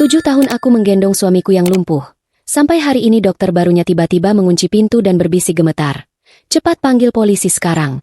7 tahun aku menggendong suamiku yang lumpuh. Sampai hari ini dokter barunya tiba-tiba mengunci pintu dan berbisik gemetar. Cepat panggil polisi sekarang.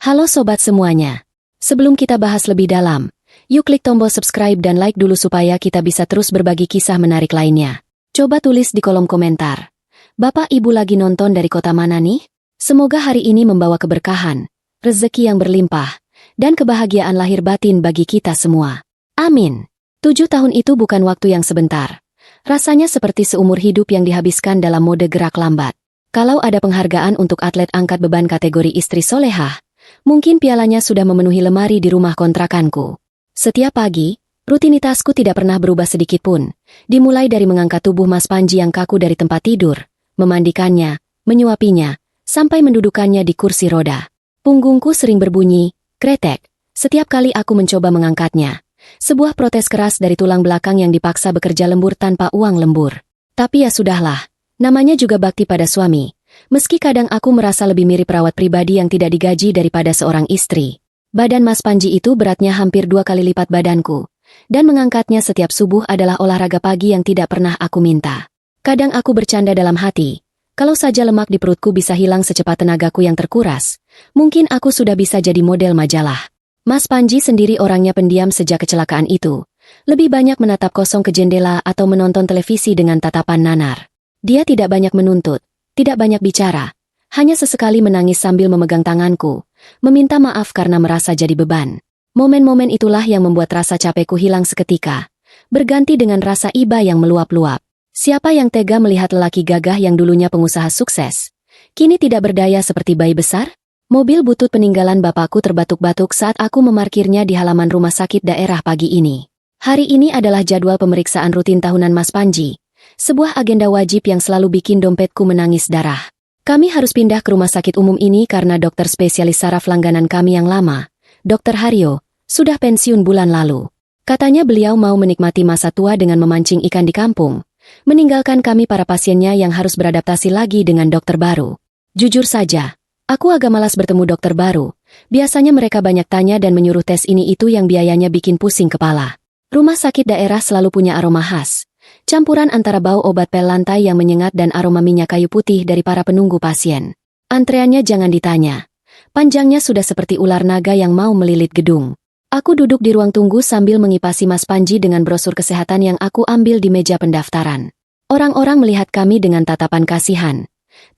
Halo sobat semuanya. Sebelum kita bahas lebih dalam, yuk klik tombol subscribe dan like dulu supaya kita bisa terus berbagi kisah menarik lainnya. Coba tulis di kolom komentar. Bapak Ibu lagi nonton dari kota mana nih? Semoga hari ini membawa keberkahan, rezeki yang berlimpah, dan kebahagiaan lahir batin bagi kita semua. Amin. 7 tahun itu bukan waktu yang sebentar. Rasanya seperti seumur hidup yang dihabiskan dalam mode gerak lambat. Kalau ada penghargaan untuk atlet angkat beban kategori istri solehah, mungkin pialanya sudah memenuhi lemari di rumah kontrakanku. Setiap pagi, rutinitasku tidak pernah berubah sedikit pun. Dimulai dari mengangkat tubuh Mas Panji yang kaku dari tempat tidur, memandikannya, menyuapinya, sampai mendudukannya di kursi roda. Punggungku sering berbunyi, kretek, setiap kali aku mencoba mengangkatnya. Sebuah protes keras dari tulang belakang yang dipaksa bekerja lembur tanpa uang lembur. Tapi ya sudahlah, namanya juga bakti pada suami. Meski kadang aku merasa lebih mirip perawat pribadi yang tidak digaji daripada seorang istri. Badan Mas Panji itu beratnya hampir 2 kali lipat badanku. Dan mengangkatnya setiap subuh adalah olahraga pagi yang tidak pernah aku minta. Kadang aku bercanda dalam hati, kalau saja lemak di perutku bisa hilang secepat tenagaku yang terkuras, mungkin aku sudah bisa jadi model majalah. Mas Panji sendiri orangnya pendiam sejak kecelakaan itu. Lebih banyak menatap kosong ke jendela atau menonton televisi dengan tatapan nanar. Dia tidak banyak menuntut, tidak banyak bicara. Hanya sesekali menangis sambil memegang tanganku, meminta maaf karena merasa jadi beban. Momen-momen itulah yang membuat rasa capekku hilang seketika, berganti dengan rasa iba yang meluap-luap. Siapa yang tega melihat lelaki gagah yang dulunya pengusaha sukses, kini tidak berdaya seperti bayi besar? Mobil butut peninggalan bapakku terbatuk-batuk saat aku memarkirnya di halaman rumah sakit daerah pagi ini. Hari ini adalah jadwal pemeriksaan rutin tahunan Mas Panji, sebuah agenda wajib yang selalu bikin dompetku menangis darah. Kami harus pindah ke rumah sakit umum ini karena dokter spesialis saraf langganan kami yang lama, Dr. Haryo, sudah pensiun bulan lalu. Katanya beliau mau menikmati masa tua dengan memancing ikan di kampung, meninggalkan kami para pasiennya yang harus beradaptasi lagi dengan dokter baru. Jujur saja, aku agak malas bertemu dokter baru. Biasanya mereka banyak tanya dan menyuruh tes ini itu yang biayanya bikin pusing kepala. Rumah sakit daerah selalu punya aroma khas. Campuran antara bau obat pel lantai yang menyengat dan aroma minyak kayu putih dari para penunggu pasien. Antreannya jangan ditanya. Panjangnya sudah seperti ular naga yang mau melilit gedung. Aku duduk di ruang tunggu sambil mengipasi Mas Panji dengan brosur kesehatan yang aku ambil di meja pendaftaran. Orang-orang melihat kami dengan tatapan kasihan.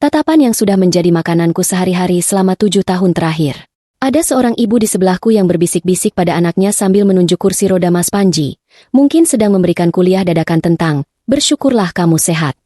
Tatapan yang sudah menjadi makananku sehari-hari selama 7 tahun terakhir. Ada seorang ibu di sebelahku yang berbisik-bisik pada anaknya sambil menunjuk kursi roda Mas Panji. Mungkin sedang memberikan kuliah dadakan tentang, bersyukurlah kamu sehat.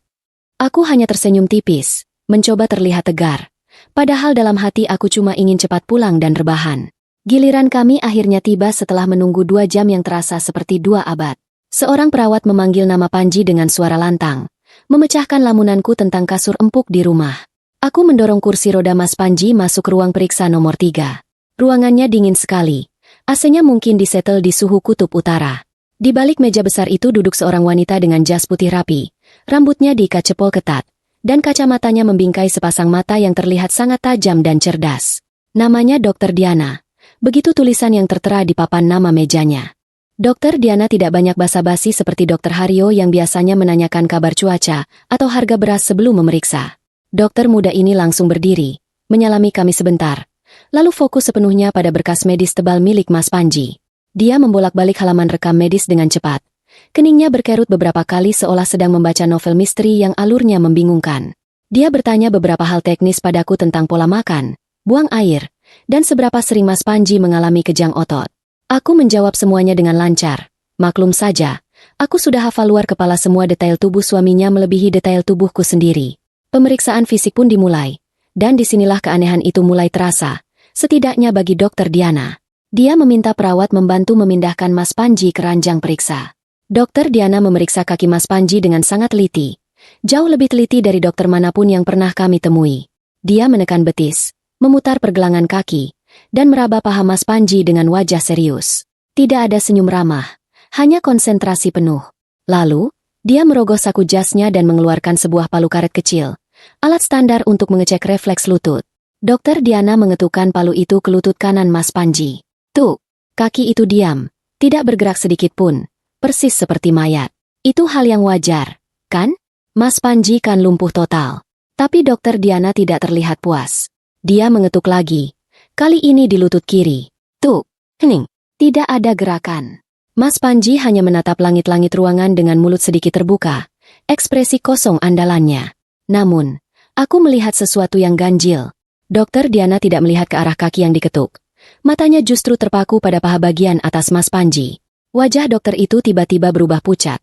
Aku hanya tersenyum tipis, mencoba terlihat tegar. Padahal dalam hati aku cuma ingin cepat pulang dan rebahan. Giliran kami akhirnya tiba setelah menunggu 2 jam yang terasa seperti 2 abad. Seorang perawat memanggil nama Panji dengan suara lantang, memecahkan lamunanku tentang kasur empuk di rumah. Aku mendorong kursi roda Mas Panji masuk ke ruang periksa nomor 3. Ruangannya dingin sekali. AC-nya mungkin disetel di suhu kutub utara. Di balik meja besar itu duduk seorang wanita dengan jas putih rapi. Rambutnya diikat cepol ketat, dan kacamatanya membingkai sepasang mata yang terlihat sangat tajam dan cerdas. Namanya Dr. Diana. Begitu tulisan yang tertera di papan nama mejanya. Dokter Diana tidak banyak basa-basi seperti Dr. Haryo yang biasanya menanyakan kabar cuaca atau harga beras sebelum memeriksa. Dokter muda ini langsung berdiri, menyalami kami sebentar, lalu fokus sepenuhnya pada berkas medis tebal milik Mas Panji. Dia membolak-balik halaman rekam medis dengan cepat. Keningnya berkerut beberapa kali seolah sedang membaca novel misteri yang alurnya membingungkan. Dia bertanya beberapa hal teknis padaku tentang pola makan, buang air, dan seberapa sering Mas Panji mengalami kejang otot. Aku menjawab semuanya dengan lancar. Maklum saja, aku sudah hafal luar kepala semua detail tubuh suaminya melebihi detail tubuhku sendiri. Pemeriksaan fisik pun dimulai, dan disinilah keanehan itu mulai terasa, setidaknya bagi Dr. Diana. Dia meminta perawat membantu memindahkan Mas Panji ke ranjang periksa. Dr. Diana memeriksa kaki Mas Panji dengan sangat teliti, jauh lebih teliti dari dokter manapun yang pernah kami temui. Dia menekan betis, memutar pergelangan kaki, dan meraba paha Mas Panji dengan wajah serius. Tidak ada senyum ramah, hanya konsentrasi penuh. Lalu, dia merogoh saku jasnya dan mengeluarkan sebuah palu karet kecil, alat standar untuk mengecek refleks lutut. Dokter Diana mengetukkan palu itu ke lutut kanan Mas Panji. Tuh, kaki itu diam, tidak bergerak sedikit pun, persis seperti mayat. Itu hal yang wajar, kan? Mas Panji kan lumpuh total. Tapi Dokter Diana tidak terlihat puas. Dia mengetuk lagi. Kali ini di lutut kiri. Tuh, hening. Tidak ada gerakan. Mas Panji hanya menatap langit-langit ruangan dengan mulut sedikit terbuka. Ekspresi kosong andalannya. Namun, aku melihat sesuatu yang ganjil. Dokter Diana tidak melihat ke arah kaki yang diketuk. Matanya justru terpaku pada paha bagian atas Mas Panji. Wajah dokter itu tiba-tiba berubah pucat.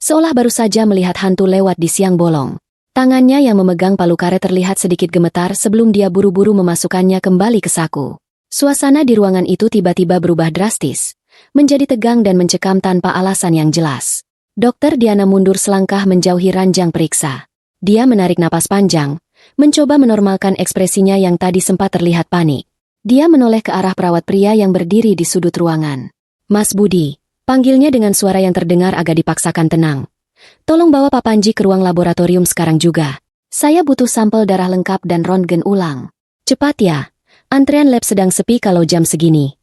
Seolah baru saja melihat hantu lewat di siang bolong. Tangannya yang memegang palu karet terlihat sedikit gemetar sebelum dia buru-buru memasukkannya kembali ke saku. Suasana di ruangan itu tiba-tiba berubah drastis, menjadi tegang dan mencekam tanpa alasan yang jelas. Dokter Diana mundur selangkah menjauhi ranjang periksa. Dia menarik napas panjang, mencoba menormalkan ekspresinya yang tadi sempat terlihat panik. Dia menoleh ke arah perawat pria yang berdiri di sudut ruangan. Mas Budi, panggilnya dengan suara yang terdengar agak dipaksakan tenang. Tolong bawa Pak Panji ke ruang laboratorium sekarang juga. Saya butuh sampel darah lengkap dan röntgen ulang. Cepat ya, antrean lab sedang sepi kalau jam segini.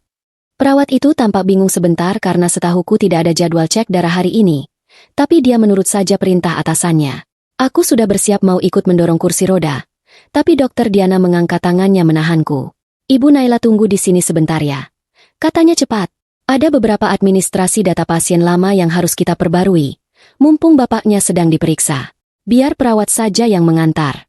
Perawat itu tampak bingung sebentar karena setahuku tidak ada jadwal cek darah hari ini. Tapi dia menurut saja perintah atasannya. Aku sudah bersiap mau ikut mendorong kursi roda. Tapi Dokter Diana mengangkat tangannya menahanku. Ibu Naila tunggu di sini sebentar ya. Katanya cepat. Ada beberapa administrasi data pasien lama yang harus kita perbarui. Mumpung bapaknya sedang diperiksa. Biar perawat saja yang mengantar.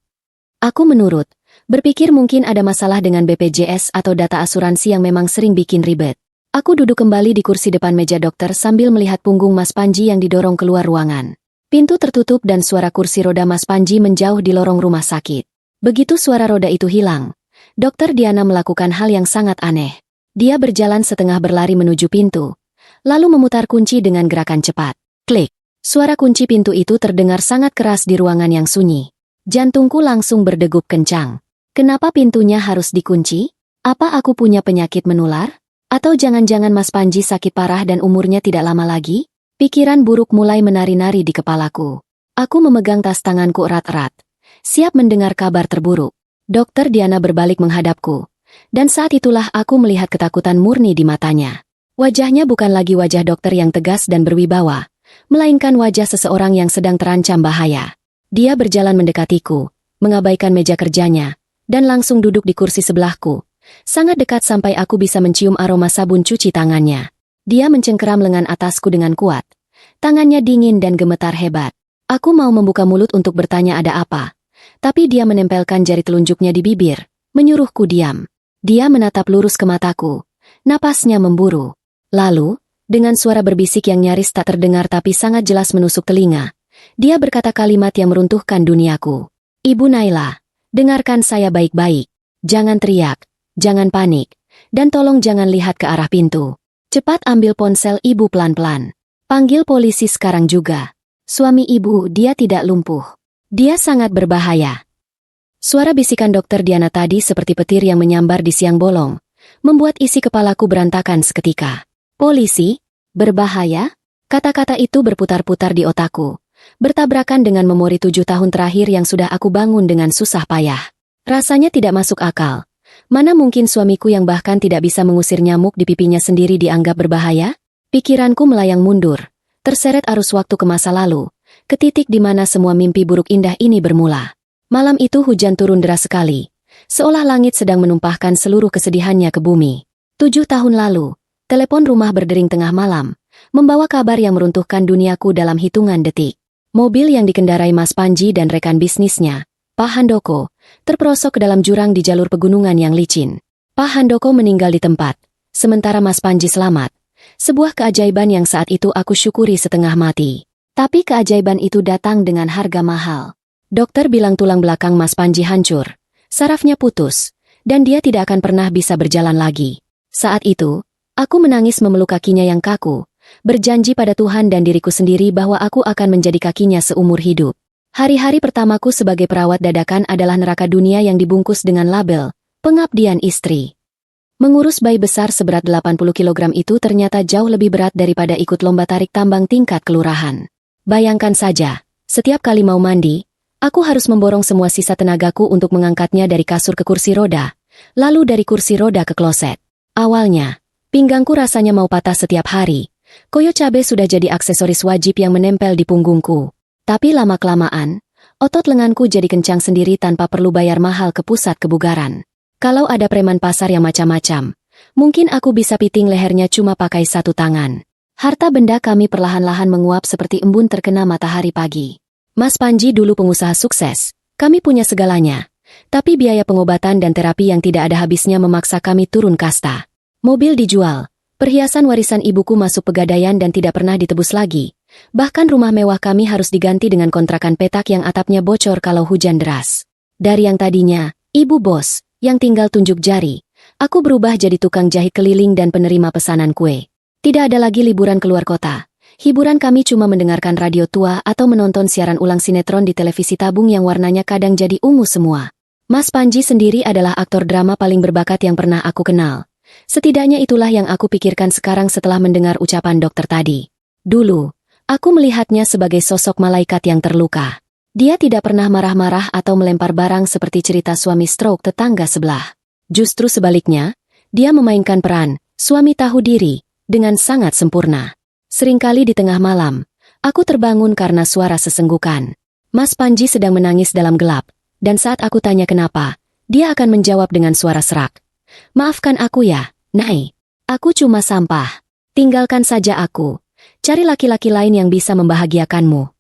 Aku menurut. Berpikir mungkin ada masalah dengan BPJS atau data asuransi yang memang sering bikin ribet. Aku duduk kembali di kursi depan meja dokter sambil melihat punggung Mas Panji yang didorong keluar ruangan. Pintu tertutup dan suara kursi roda Mas Panji menjauh di lorong rumah sakit. Begitu suara roda itu hilang, Dokter Diana melakukan hal yang sangat aneh. Dia berjalan setengah berlari menuju pintu, lalu memutar kunci dengan gerakan cepat. Klik. Suara kunci pintu itu terdengar sangat keras di ruangan yang sunyi. Jantungku langsung berdegup kencang. Kenapa pintunya harus dikunci? Apa aku punya penyakit menular? Atau jangan-jangan Mas Panji sakit parah dan umurnya tidak lama lagi? Pikiran buruk mulai menari-nari di kepalaku. Aku memegang tas tanganku erat-erat, siap mendengar kabar terburuk. Dokter Diana berbalik menghadapku. Dan saat itulah aku melihat ketakutan murni di matanya. Wajahnya bukan lagi wajah dokter yang tegas dan berwibawa, melainkan wajah seseorang yang sedang terancam bahaya. Dia berjalan mendekatiku, mengabaikan meja kerjanya, dan langsung duduk di kursi sebelahku. Sangat dekat sampai aku bisa mencium aroma sabun cuci tangannya. Dia mencengkeram lengan atasku dengan kuat. Tangannya dingin dan gemetar hebat. Aku mau membuka mulut untuk bertanya ada apa. Tapi dia menempelkan jari telunjuknya di bibir, menyuruhku diam. Dia menatap lurus ke mataku. Napasnya memburu. Lalu, dengan suara berbisik yang nyaris tak terdengar tapi sangat jelas menusuk telinga, dia berkata kalimat yang meruntuhkan duniaku. Ibu Naila, dengarkan saya baik-baik. Jangan teriak, jangan panik, dan tolong jangan lihat ke arah pintu. Cepat ambil ponsel ibu pelan-pelan. Panggil polisi sekarang juga. Suami ibu, dia tidak lumpuh. Dia sangat berbahaya. Suara bisikan Dokter Diana tadi seperti petir yang menyambar di siang bolong, membuat isi kepalaku berantakan seketika. Polisi? Berbahaya? Kata-kata itu berputar-putar di otakku, bertabrakan dengan memori 7 tahun terakhir yang sudah aku bangun dengan susah payah. Rasanya tidak masuk akal. Mana mungkin suamiku yang bahkan tidak bisa mengusir nyamuk di pipinya sendiri dianggap berbahaya? Pikiranku melayang mundur, terseret arus waktu ke masa lalu, ke titik di mana semua mimpi buruk indah ini bermula. Malam itu hujan turun deras sekali, seolah langit sedang menumpahkan seluruh kesedihannya ke bumi. 7 tahun lalu, telepon rumah berdering tengah malam, membawa kabar yang meruntuhkan duniaku dalam hitungan detik. Mobil yang dikendarai Mas Panji dan rekan bisnisnya, Pak Handoko, terperosok ke dalam jurang di jalur pegunungan yang licin. Pak Handoko meninggal di tempat, sementara Mas Panji selamat. Sebuah keajaiban yang saat itu aku syukuri setengah mati. Tapi keajaiban itu datang dengan harga mahal. Dokter bilang tulang belakang Mas Panji hancur, sarafnya putus, dan dia tidak akan pernah bisa berjalan lagi. Saat itu, aku menangis memeluk kakinya yang kaku, berjanji pada Tuhan dan diriku sendiri bahwa aku akan menjadi kakinya seumur hidup. Hari-hari pertamaku sebagai perawat dadakan adalah neraka dunia yang dibungkus dengan label pengabdian istri. Mengurus bayi besar seberat 80 kg itu ternyata jauh lebih berat daripada ikut lomba tarik tambang tingkat kelurahan. Bayangkan saja, setiap kali mau mandi, aku harus memborong semua sisa tenagaku untuk mengangkatnya dari kasur ke kursi roda, lalu dari kursi roda ke kloset. Awalnya, pinggangku rasanya mau patah setiap hari, koyo cabe sudah jadi aksesoris wajib yang menempel di punggungku. Tapi lama-kelamaan, otot lenganku jadi kencang sendiri tanpa perlu bayar mahal ke pusat kebugaran. Kalau ada preman pasar yang macam-macam, mungkin aku bisa piting lehernya cuma pakai satu tangan. Harta benda kami perlahan-lahan menguap seperti embun terkena matahari pagi. Mas Panji dulu pengusaha sukses, kami punya segalanya. Tapi biaya pengobatan dan terapi yang tidak ada habisnya memaksa kami turun kasta. Mobil dijual, perhiasan warisan ibuku masuk pegadaian dan tidak pernah ditebus lagi. Bahkan rumah mewah kami harus diganti dengan kontrakan petak yang atapnya bocor kalau hujan deras. Dari yang tadinya, ibu bos, yang tinggal tunjuk jari, aku berubah jadi tukang jahit keliling dan penerima pesanan kue. Tidak ada lagi liburan keluar kota. Hiburan kami cuma mendengarkan radio tua atau menonton siaran ulang sinetron di televisi tabung yang warnanya kadang jadi ungu semua. Mas Panji sendiri adalah aktor drama paling berbakat yang pernah aku kenal. Setidaknya itulah yang aku pikirkan sekarang setelah mendengar ucapan dokter tadi. Dulu, aku melihatnya sebagai sosok malaikat yang terluka. Dia tidak pernah marah-marah atau melempar barang seperti cerita suami stroke tetangga sebelah. Justru sebaliknya, dia memainkan peran suami tahu diri dengan sangat sempurna. Seringkali di tengah malam, aku terbangun karena suara sesenggukan. Mas Panji sedang menangis dalam gelap, dan saat aku tanya kenapa, dia akan menjawab dengan suara serak. Maafkan aku ya, Nai. Aku cuma sampah. Tinggalkan saja aku. Cari laki-laki lain yang bisa membahagiakanmu.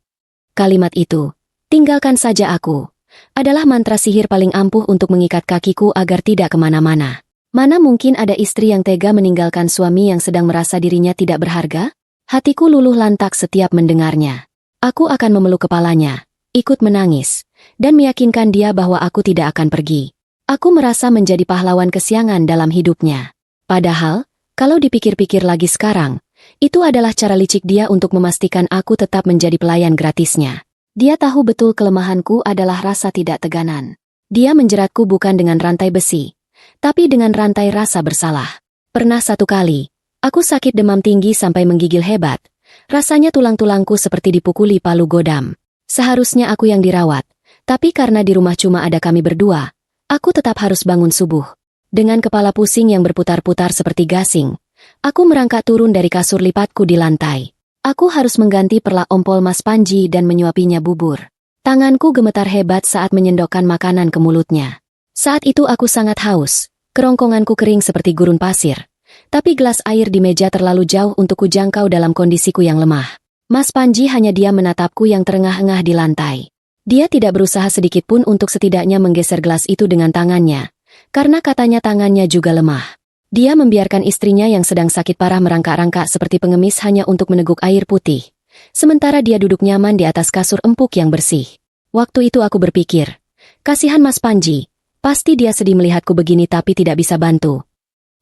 Kalimat itu, tinggalkan saja aku, adalah mantra sihir paling ampuh untuk mengikat kakiku agar tidak kemana-mana. Mana mungkin ada istri yang tega meninggalkan suami yang sedang merasa dirinya tidak berharga? Hatiku luluh lantak setiap mendengarnya. Aku akan memeluk kepalanya, ikut menangis, dan meyakinkan dia bahwa aku tidak akan pergi. Aku merasa menjadi pahlawan kesiangan dalam hidupnya. Padahal, kalau dipikir-pikir lagi sekarang, itu adalah cara licik dia untuk memastikan aku tetap menjadi pelayan gratisnya. Dia tahu betul kelemahanku adalah rasa tidak teganan. Dia menjeratku bukan dengan rantai besi, tapi dengan rantai rasa bersalah. Pernah satu kali, aku sakit demam tinggi sampai menggigil hebat. Rasanya tulang-tulangku seperti dipukuli palu godam. Seharusnya aku yang dirawat, tapi karena di rumah cuma ada kami berdua, aku tetap harus bangun subuh. Dengan kepala pusing yang berputar-putar seperti gasing, aku merangkak turun dari kasur lipatku di lantai. Aku harus mengganti perlak ompol Mas Panji dan menyuapinya bubur. Tanganku gemetar hebat saat menyendokkan makanan ke mulutnya. Saat itu aku sangat haus, kerongkonganku kering seperti gurun pasir. Tapi gelas air di meja terlalu jauh untuk kujangkau dalam kondisiku yang lemah. Mas Panji hanya diam menatapku yang terengah-engah di lantai. Dia tidak berusaha sedikitpun untuk setidaknya menggeser gelas itu dengan tangannya, karena katanya tangannya juga lemah. Dia membiarkan istrinya yang sedang sakit parah merangkak-rangkak seperti pengemis hanya untuk meneguk air putih. Sementara dia duduk nyaman di atas kasur empuk yang bersih. Waktu itu aku berpikir, kasihan Mas Panji. Pasti dia sedih melihatku begini tapi tidak bisa bantu.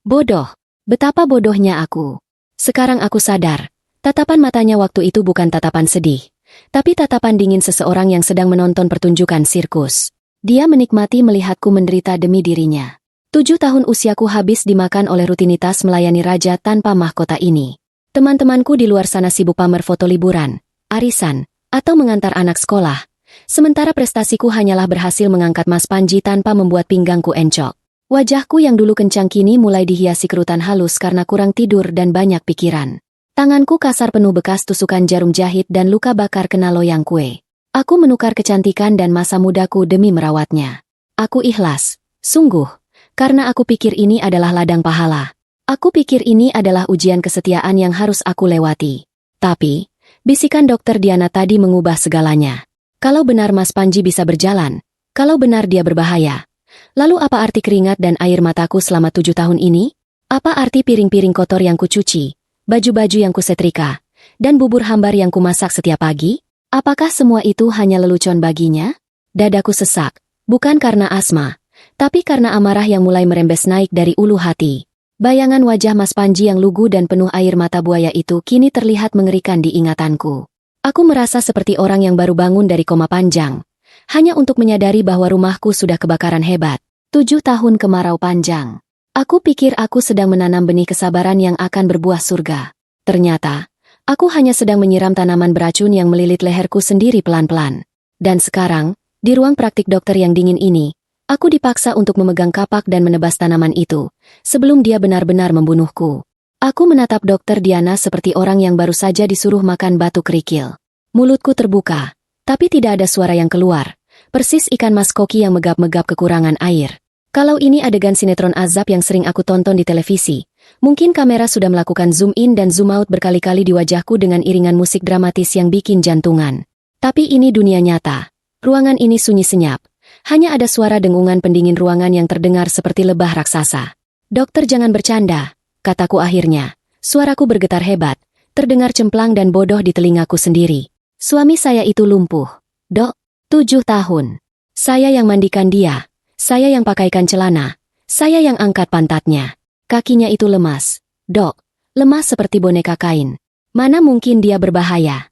Bodoh. Betapa bodohnya aku. Sekarang aku sadar, tatapan matanya waktu itu bukan tatapan sedih, tapi tatapan dingin seseorang yang sedang menonton pertunjukan sirkus. Dia menikmati melihatku menderita demi dirinya. 7 tahun usiaku habis dimakan oleh rutinitas melayani raja tanpa mahkota ini. Teman-temanku di luar sana sibuk pamer foto liburan, arisan, atau mengantar anak sekolah. Sementara prestasiku hanyalah berhasil mengangkat Mas Panji tanpa membuat pinggangku encok. Wajahku yang dulu kencang kini mulai dihiasi kerutan halus karena kurang tidur dan banyak pikiran. Tanganku kasar penuh bekas tusukan jarum jahit dan luka bakar kena loyang kue. Aku menukar kecantikan dan masa mudaku demi merawatnya. Aku ikhlas, sungguh, karena aku pikir ini adalah ladang pahala. Aku pikir ini adalah ujian kesetiaan yang harus aku lewati. Tapi, bisikan dokter Diana tadi mengubah segalanya. Kalau benar Mas Panji bisa berjalan, kalau benar dia berbahaya, lalu apa arti keringat dan air mataku selama 7 tahun ini? Apa arti piring-piring kotor yang kucuci, baju-baju yang kusetrika, dan bubur hambar yang kumasak setiap pagi? Apakah semua itu hanya lelucon baginya? Dadaku sesak, bukan karena asma, tapi karena amarah yang mulai merembes naik dari ulu hati. Bayangan wajah Mas Panji yang lugu dan penuh air mata buaya itu kini terlihat mengerikan di ingatanku. Aku merasa seperti orang yang baru bangun dari koma panjang, hanya untuk menyadari bahwa rumahku sudah kebakaran hebat. 7 tahun kemarau panjang. Aku pikir aku sedang menanam benih kesabaran yang akan berbuah surga. Ternyata, aku hanya sedang menyiram tanaman beracun yang melilit leherku sendiri pelan-pelan. Dan sekarang, di ruang praktik dokter yang dingin ini, aku dipaksa untuk memegang kapak dan menebas tanaman itu, sebelum dia benar-benar membunuhku. Aku menatap Dokter Diana seperti orang yang baru saja disuruh makan batu kerikil. Mulutku terbuka, tapi tidak ada suara yang keluar. Persis ikan mas koki yang megap-megap kekurangan air. Kalau ini adegan sinetron azab yang sering aku tonton di televisi, mungkin kamera sudah melakukan zoom in dan zoom out berkali-kali di wajahku dengan iringan musik dramatis yang bikin jantungan. Tapi ini dunia nyata. Ruangan ini sunyi senyap. Hanya ada suara dengungan pendingin ruangan yang terdengar seperti lebah raksasa. Dokter, jangan bercanda, kataku akhirnya. Suaraku bergetar hebat, terdengar cemplang dan bodoh di telingaku sendiri. Suami saya itu lumpuh. Dok, 7 tahun. Saya yang mandikan dia. Saya yang pakaikan celana. Saya yang angkat pantatnya. Kakinya itu lemas. Dok, lemas seperti boneka kain. Mana mungkin dia berbahaya?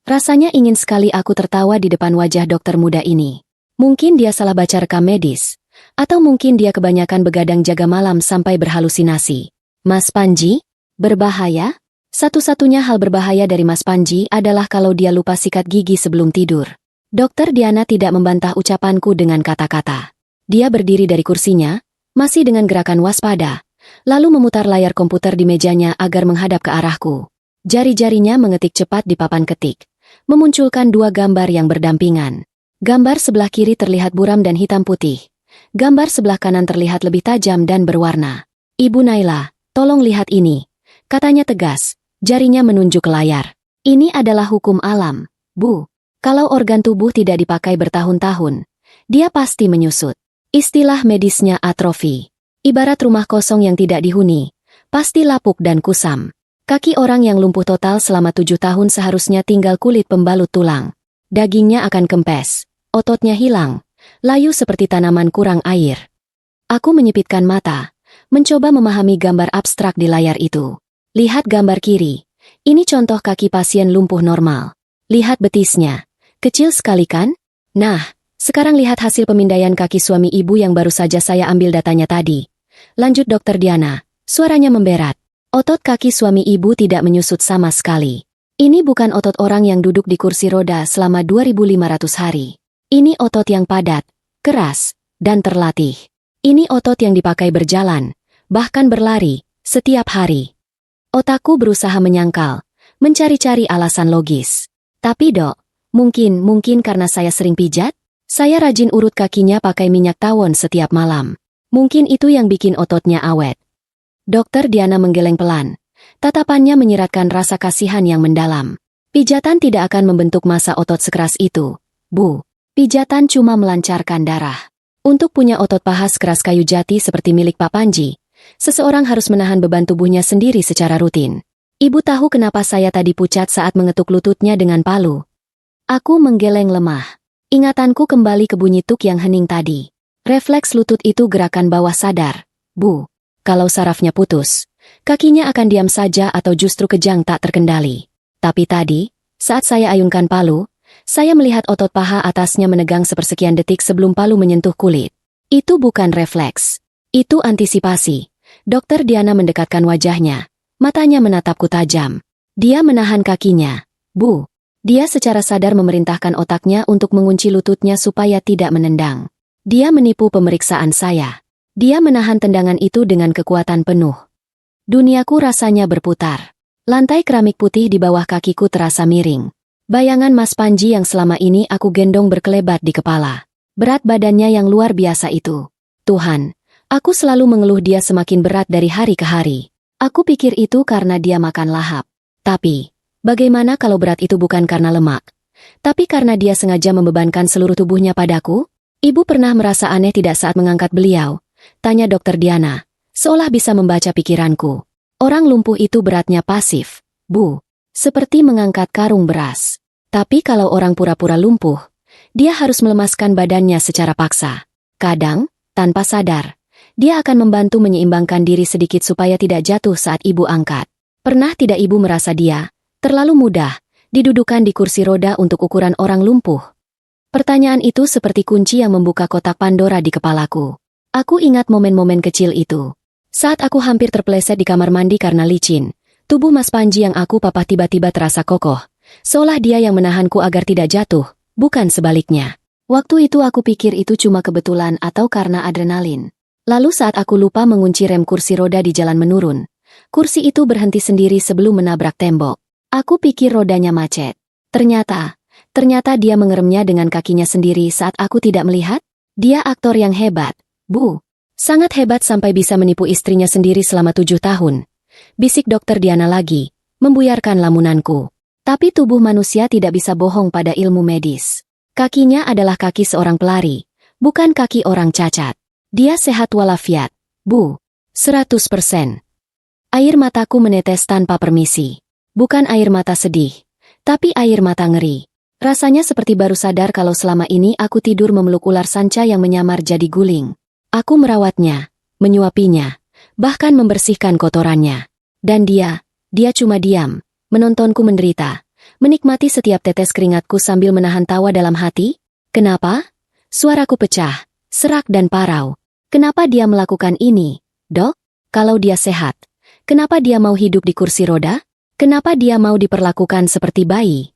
Rasanya ingin sekali aku tertawa di depan wajah dokter muda ini. Mungkin dia salah baca rekam medis. Atau mungkin dia kebanyakan begadang jaga malam sampai berhalusinasi. Mas Panji? Berbahaya? Satu-satunya hal berbahaya dari Mas Panji adalah kalau dia lupa sikat gigi sebelum tidur. Dokter Diana tidak membantah ucapanku dengan kata-kata. Dia berdiri dari kursinya, masih dengan gerakan waspada, lalu memutar layar komputer di mejanya agar menghadap ke arahku. Jari-jarinya mengetik cepat di papan ketik, memunculkan 2 gambar yang berdampingan. Gambar sebelah kiri terlihat buram dan hitam putih. Gambar sebelah kanan terlihat lebih tajam dan berwarna. Ibu Naila, tolong lihat ini, katanya tegas, jarinya menunjuk ke layar. Ini adalah hukum alam, Bu. Kalau organ tubuh tidak dipakai bertahun-tahun, dia pasti menyusut. Istilah medisnya atrofi. Ibarat rumah kosong yang tidak dihuni, pasti lapuk dan kusam. Kaki orang yang lumpuh total selama 7 tahun seharusnya tinggal kulit pembalut tulang. Dagingnya akan kempes, ototnya hilang, layu seperti tanaman kurang air. Aku menyipitkan mata, mencoba memahami gambar abstrak di layar itu. Lihat gambar kiri. Ini contoh kaki pasien lumpuh normal. Lihat betisnya. Kecil sekali kan? Nah, sekarang lihat hasil pemindaian kaki suami ibu yang baru saja saya ambil datanya tadi. Lanjut Dokter Diana, suaranya memberat. Otot kaki suami ibu tidak menyusut sama sekali. Ini bukan otot orang yang duduk di kursi roda selama 2.500 hari. Ini otot yang padat, keras, dan terlatih. Ini otot yang dipakai berjalan, bahkan berlari, setiap hari. Otakku berusaha menyangkal, mencari-cari alasan logis. Tapi dok, mungkin karena saya sering pijat? Saya rajin urut kakinya pakai minyak tawon setiap malam. Mungkin itu yang bikin ototnya awet. Dokter Diana menggeleng pelan. Tatapannya menyiratkan rasa kasihan yang mendalam. Pijatan tidak akan membentuk massa otot sekeras itu, Bu. Pijatan cuma melancarkan darah. Untuk punya otot paha sekeras kayu jati seperti milik Pak Panji, seseorang harus menahan beban tubuhnya sendiri secara rutin. Ibu tahu kenapa saya tadi pucat saat mengetuk lututnya dengan palu? Aku menggeleng lemah. Ingatanku kembali ke bunyi tuk yang hening tadi. Refleks lutut itu gerakan bawah sadar. Bu, kalau sarafnya putus, kakinya akan diam saja atau justru kejang tak terkendali. Tapi tadi, saat saya ayunkan palu, saya melihat otot paha atasnya menegang sepersekian detik sebelum palu menyentuh kulit. Itu bukan refleks. Itu antisipasi. Dokter Diana mendekatkan wajahnya. Matanya menatapku tajam. Dia menahan kakinya. Bu. Dia secara sadar memerintahkan otaknya untuk mengunci lututnya supaya tidak menendang. Dia menipu pemeriksaan saya. Dia menahan tendangan itu dengan kekuatan penuh. Duniaku rasanya berputar. Lantai keramik putih di bawah kakiku terasa miring. Bayangan Mas Panji yang selama ini aku gendong berkelebat di kepala. Berat badannya yang luar biasa itu. Tuhan, aku selalu mengeluh dia semakin berat dari hari ke hari. Aku pikir itu karena dia makan lahap. Tapi, bagaimana kalau berat itu bukan karena lemak, tapi karena dia sengaja membebankan seluruh tubuhnya padaku? Ibu pernah merasa aneh tidak saat mengangkat beliau? Tanya Dokter Diana, seolah bisa membaca pikiranku. Orang lumpuh itu beratnya pasif, Bu. Seperti mengangkat karung beras. Tapi kalau orang pura-pura lumpuh, dia harus melemaskan badannya secara paksa. Kadang, tanpa sadar, dia akan membantu menyeimbangkan diri sedikit supaya tidak jatuh saat ibu angkat. Pernah tidak ibu merasa dia terlalu mudah didudukan di kursi roda untuk ukuran orang lumpuh? Pertanyaan itu seperti kunci yang membuka kotak Pandora di kepalaku. Aku ingat momen-momen kecil itu. Saat aku hampir terpeleset di kamar mandi karena licin, tubuh Mas Panji yang aku papah tiba-tiba terasa kokoh, seolah dia yang menahanku agar tidak jatuh, bukan sebaliknya. Waktu itu aku pikir itu cuma kebetulan atau karena adrenalin. Lalu saat aku lupa mengunci rem kursi roda di jalan menurun, Kursi itu berhenti sendiri sebelum menabrak tembok. Aku pikir rodanya macet. Ternyata dia mengeremnya dengan kakinya sendiri saat aku tidak melihat. Dia aktor yang hebat, Bu. Sangat hebat sampai bisa menipu istrinya sendiri selama 7 tahun. Bisik dokter Diana lagi, membuyarkan lamunanku. Tapi tubuh manusia tidak bisa bohong pada ilmu medis. Kakinya adalah kaki seorang pelari, bukan kaki orang cacat. Dia sehat walafiat, Bu. 100%. Air mataku menetes tanpa permisi. Bukan air mata sedih, tapi air mata ngeri. Rasanya seperti baru sadar kalau selama ini aku tidur memeluk ular sanca yang menyamar jadi guling. Aku merawatnya, menyuapinya, bahkan membersihkan kotorannya. Dan dia cuma diam, menontonku menderita, menikmati setiap tetes keringatku sambil menahan tawa dalam hati. Kenapa? Suaraku pecah, serak dan parau. Kenapa dia melakukan ini, Dok? Kalau dia sehat, kenapa dia mau hidup di kursi roda? Kenapa dia mau diperlakukan seperti bayi?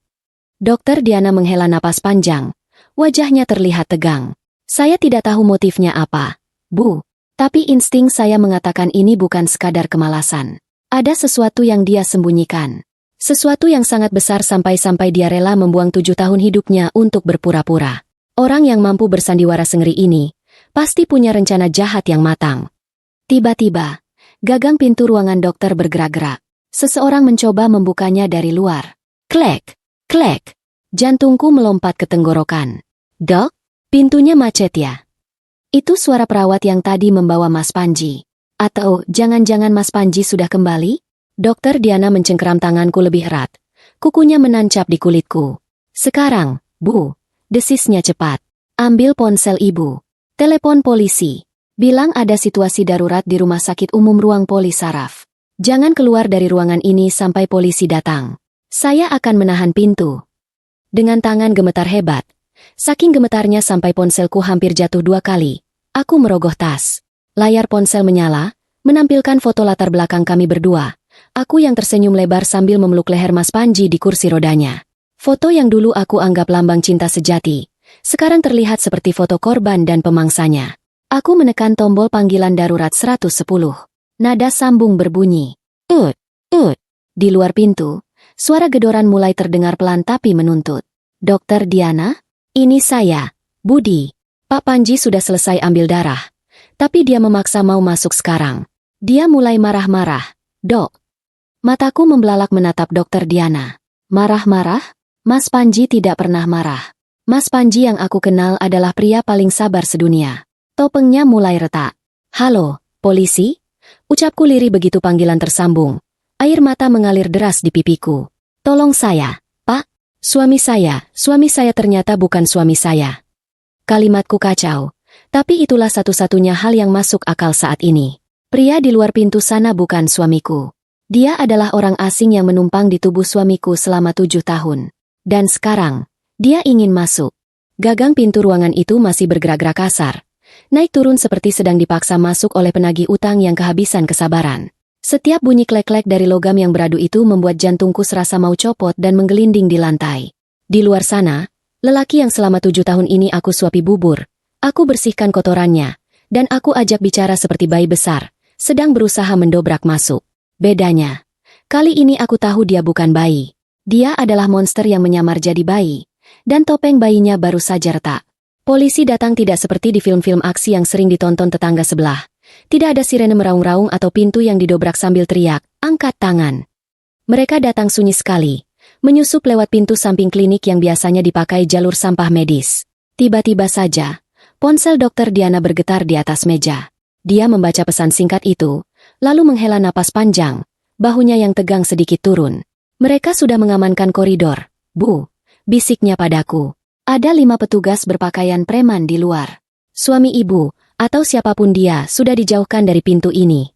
Dokter Diana menghela napas panjang. Wajahnya terlihat tegang. Saya tidak tahu motifnya apa, Bu. Tapi insting saya mengatakan ini bukan sekadar kemalasan. Ada sesuatu yang dia sembunyikan. Sesuatu yang sangat besar sampai-sampai dia rela membuang 7 tahun hidupnya untuk berpura-pura. Orang yang mampu bersandiwara sengeri ini, pasti punya rencana jahat yang matang. Tiba-tiba, gagang pintu ruangan dokter bergerak-gerak. Seseorang mencoba membukanya dari luar. Klek, klek. Jantungku melompat ke tenggorokan. Dok, pintunya macet ya? Itu suara perawat yang tadi membawa Mas Panji. Atau jangan-jangan Mas Panji sudah kembali? Dokter Diana mencengkeram tanganku lebih erat. Kukunya menancap di kulitku. Sekarang, Bu. Desisnya cepat. Ambil ponsel Ibu. Telepon polisi. Bilang ada situasi darurat di rumah sakit umum ruang Poli Saraf. Jangan keluar dari ruangan ini sampai polisi datang. Saya akan menahan pintu. Dengan tangan gemetar hebat. Saking gemetarnya sampai ponselku hampir jatuh 2 kali. Aku merogoh tas. Layar ponsel menyala, menampilkan foto latar belakang kami berdua. Aku yang tersenyum lebar sambil memeluk leher Mas Panji di kursi rodanya. Foto yang dulu aku anggap lambang cinta sejati, sekarang terlihat seperti foto korban dan pemangsanya. Aku menekan tombol panggilan darurat 110. Nada sambung berbunyi. Ut. Di luar pintu, suara gedoran mulai terdengar pelan tapi menuntut. Dokter Diana? Ini saya, Budi. Pak Panji sudah selesai ambil darah. Tapi dia memaksa mau masuk sekarang. Dia mulai marah-marah. Dok. Mataku membelalak menatap Dokter Diana. Marah-marah? Mas Panji tidak pernah marah. Mas Panji yang aku kenal adalah pria paling sabar sedunia. Topengnya mulai retak. Halo, polisi? Ucapku lirih begitu panggilan tersambung. Air mata mengalir deras di pipiku. Tolong saya, Pak. Suami saya ternyata bukan suami saya. Kalimatku kacau. Tapi itulah satu-satunya hal yang masuk akal saat ini. Pria di luar pintu sana bukan suamiku. Dia adalah orang asing yang menumpang di tubuh suamiku selama 7 tahun. Dan sekarang, dia ingin masuk. Gagang pintu ruangan itu masih bergerak-gerak kasar. Naik turun seperti sedang dipaksa masuk oleh penagih utang yang kehabisan kesabaran. Setiap bunyi klek-klek dari logam yang beradu itu membuat jantungku serasa mau copot dan menggelinding di lantai. Di luar sana, lelaki yang selama 7 tahun ini aku suapi bubur, aku bersihkan kotorannya, dan aku ajak bicara seperti bayi besar, sedang berusaha mendobrak masuk. Bedanya, kali ini aku tahu dia bukan bayi. Dia adalah monster yang menyamar jadi bayi, dan topeng bayinya baru saja retak. Polisi datang tidak seperti di film-film aksi yang sering ditonton tetangga sebelah. Tidak ada sirene meraung-raung atau pintu yang didobrak sambil teriak, angkat tangan. Mereka datang sunyi sekali, menyusup lewat pintu samping klinik yang biasanya dipakai jalur sampah medis. Tiba-tiba saja, ponsel Dokter Diana bergetar di atas meja. Dia membaca pesan singkat itu, lalu menghela napas panjang, bahunya yang tegang sedikit turun. Mereka sudah mengamankan koridor, Bu, bisiknya padaku. Ada 5 petugas berpakaian preman di luar. Suami ibu, atau siapapun dia, sudah dijauhkan dari pintu ini.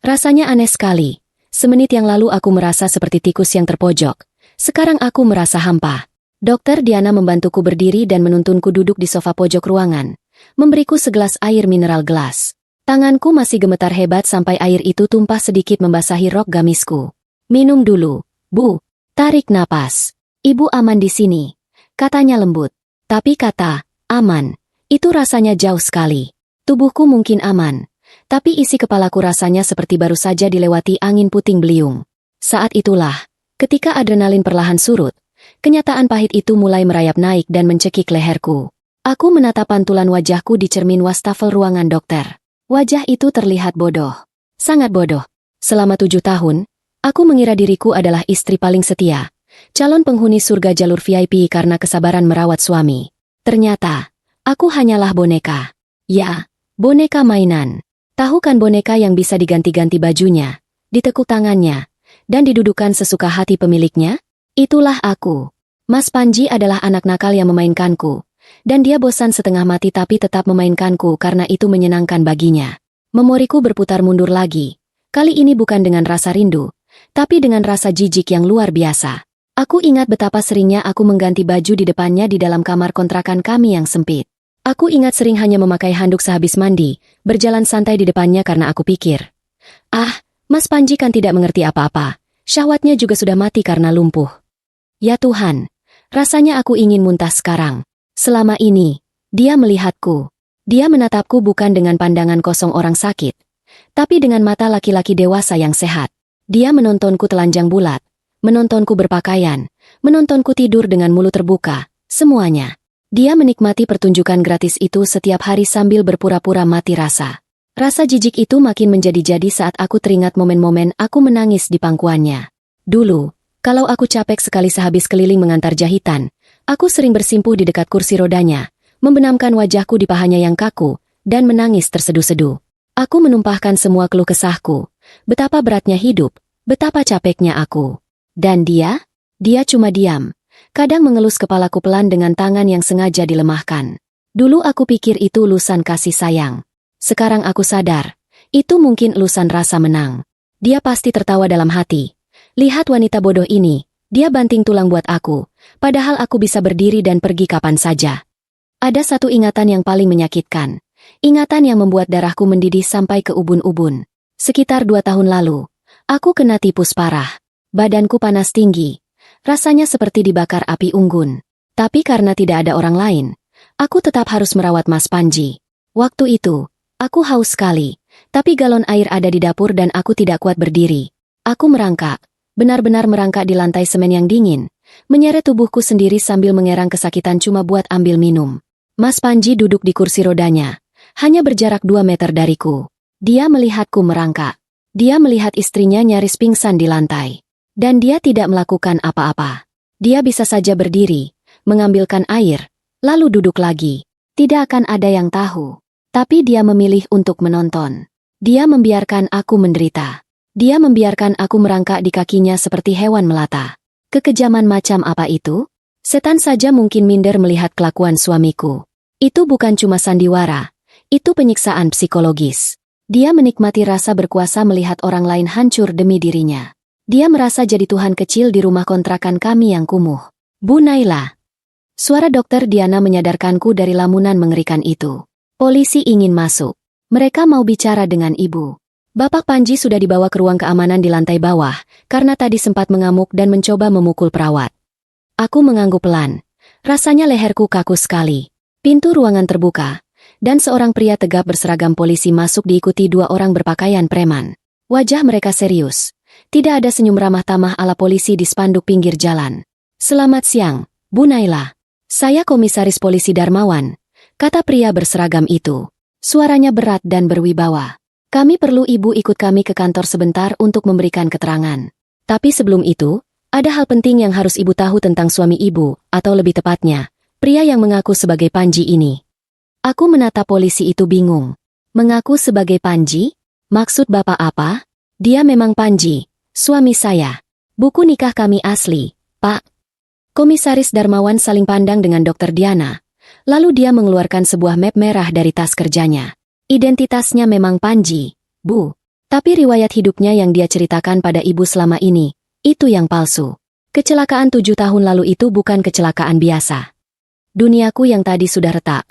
Rasanya aneh sekali. Semenit yang lalu aku merasa seperti tikus yang terpojok. Sekarang aku merasa hampa. Dokter Diana membantuku berdiri dan menuntunku duduk di sofa pojok ruangan. Memberiku segelas air mineral gelas. Tanganku masih gemetar hebat sampai air itu tumpah sedikit membasahi rok gamisku. Minum dulu, Bu. Tarik napas. Ibu aman di sini. Katanya lembut. Tapi kata, aman, itu rasanya jauh sekali. Tubuhku mungkin aman, Tapi isi kepalaku rasanya seperti baru saja dilewati angin puting beliung. Saat itulah, ketika adrenalin perlahan surut, kenyataan pahit itu mulai merayap naik dan mencekik leherku. Aku menatap pantulan wajahku di cermin wastafel ruangan dokter. Wajah itu terlihat bodoh. Sangat bodoh. Selama 7 tahun, aku mengira diriku adalah istri paling setia, calon penghuni surga jalur VIP karena kesabaran merawat suami. Ternyata, aku hanyalah boneka. Ya, boneka mainan. Tahu kan boneka yang bisa diganti-ganti bajunya, ditekuk tangannya, dan didudukan sesuka hati pemiliknya? Itulah aku. Mas Panji adalah anak nakal yang memainkanku, dan dia bosan setengah mati tapi tetap memainkanku karena itu menyenangkan baginya. Memoriku berputar mundur lagi. Kali ini bukan dengan rasa rindu, tapi dengan rasa jijik yang luar biasa. Aku ingat betapa seringnya aku mengganti baju di depannya di dalam kamar kontrakan kami yang sempit. Aku ingat sering hanya memakai handuk sehabis mandi, berjalan santai di depannya karena aku pikir, Mas Panji kan tidak mengerti apa-apa, syahwatnya juga sudah mati karena lumpuh. Ya Tuhan, rasanya aku ingin muntah sekarang. Selama ini, dia melihatku. Dia menatapku bukan dengan pandangan kosong orang sakit, tapi dengan mata laki-laki dewasa yang sehat. Dia menontonku telanjang bulat, menontonku berpakaian, menontonku tidur dengan mulut terbuka, semuanya. Dia menikmati pertunjukan gratis itu setiap hari sambil berpura-pura mati rasa. Rasa jijik itu makin menjadi-jadi saat aku teringat momen-momen aku menangis di pangkuannya. Dulu, kalau aku capek sekali sehabis keliling mengantar jahitan, aku sering bersimpuh di dekat kursi rodanya, membenamkan wajahku di pahanya yang kaku, dan menangis terseduh-seduh. Aku menumpahkan semua keluh kesahku, betapa beratnya hidup, betapa capeknya aku. Dan dia cuma diam. Kadang mengelus kepalaku pelan dengan tangan yang sengaja dilemahkan. Dulu aku pikir itu ulusan kasih sayang. Sekarang aku sadar, itu mungkin ulusan rasa menang. Dia pasti tertawa dalam hati. Lihat wanita bodoh ini, dia banting tulang buat aku, padahal aku bisa berdiri dan pergi kapan saja. Ada satu ingatan yang paling menyakitkan. Ingatan yang membuat darahku mendidih sampai ke ubun-ubun. Sekitar 2 tahun lalu, aku kena tipus parah. Badanku panas tinggi. Rasanya seperti dibakar api unggun. Tapi karena tidak ada orang lain, aku tetap harus merawat Mas Panji. Waktu itu, aku haus sekali, tapi galon air ada di dapur dan aku tidak kuat berdiri. Aku merangkak, benar-benar merangkak di lantai semen yang dingin, menyeret tubuhku sendiri sambil mengerang kesakitan cuma buat ambil minum. Mas Panji duduk di kursi rodanya, hanya berjarak 2 meter dariku. Dia melihatku merangkak. Dia melihat istrinya nyaris pingsan di lantai. Dan dia tidak melakukan apa-apa. Dia bisa saja berdiri, mengambilkan air, lalu duduk lagi. Tidak akan ada yang tahu. Tapi dia memilih untuk menonton. Dia membiarkan aku menderita. Dia membiarkan aku merangkak di kakinya seperti hewan melata. Kekejaman macam apa itu? Setan saja mungkin minder melihat kelakuan suamiku. Itu bukan cuma sandiwara. Itu penyiksaan psikologis. Dia menikmati rasa berkuasa melihat orang lain hancur demi dirinya. Dia merasa jadi Tuhan kecil di rumah kontrakan kami yang kumuh. Bu Naila. Suara dokter Diana menyadarkanku dari lamunan mengerikan itu. Polisi ingin masuk. Mereka mau bicara dengan ibu. Bapak Panji sudah dibawa ke ruang keamanan di lantai bawah, karena tadi sempat mengamuk dan mencoba memukul perawat. Aku mengangguk pelan. Rasanya leherku kaku sekali. Pintu ruangan terbuka, dan seorang pria tegap berseragam polisi masuk diikuti 2 orang berpakaian preman. Wajah mereka serius. Tidak ada senyum ramah tamah ala polisi di spanduk pinggir jalan. Selamat siang, Bu Naila. Saya Komisaris Polisi Darmawan, kata pria berseragam itu. Suaranya berat dan berwibawa. Kami perlu ibu ikut kami ke kantor sebentar untuk memberikan keterangan. Tapi sebelum itu, ada hal penting yang harus ibu tahu tentang suami ibu, atau lebih tepatnya, pria yang mengaku sebagai Panji ini. Aku menatap polisi itu bingung. Mengaku sebagai Panji? Maksud bapak apa? Dia memang Panji, suami saya. Buku nikah kami asli, Pak. Komisaris Darmawan saling pandang dengan Dokter Diana. Lalu dia mengeluarkan sebuah map merah dari tas kerjanya. Identitasnya memang Panji, Bu. Tapi riwayat hidupnya yang dia ceritakan pada ibu selama ini, itu yang palsu. Kecelakaan 7 tahun lalu itu bukan kecelakaan biasa. Duniaku yang tadi sudah retak,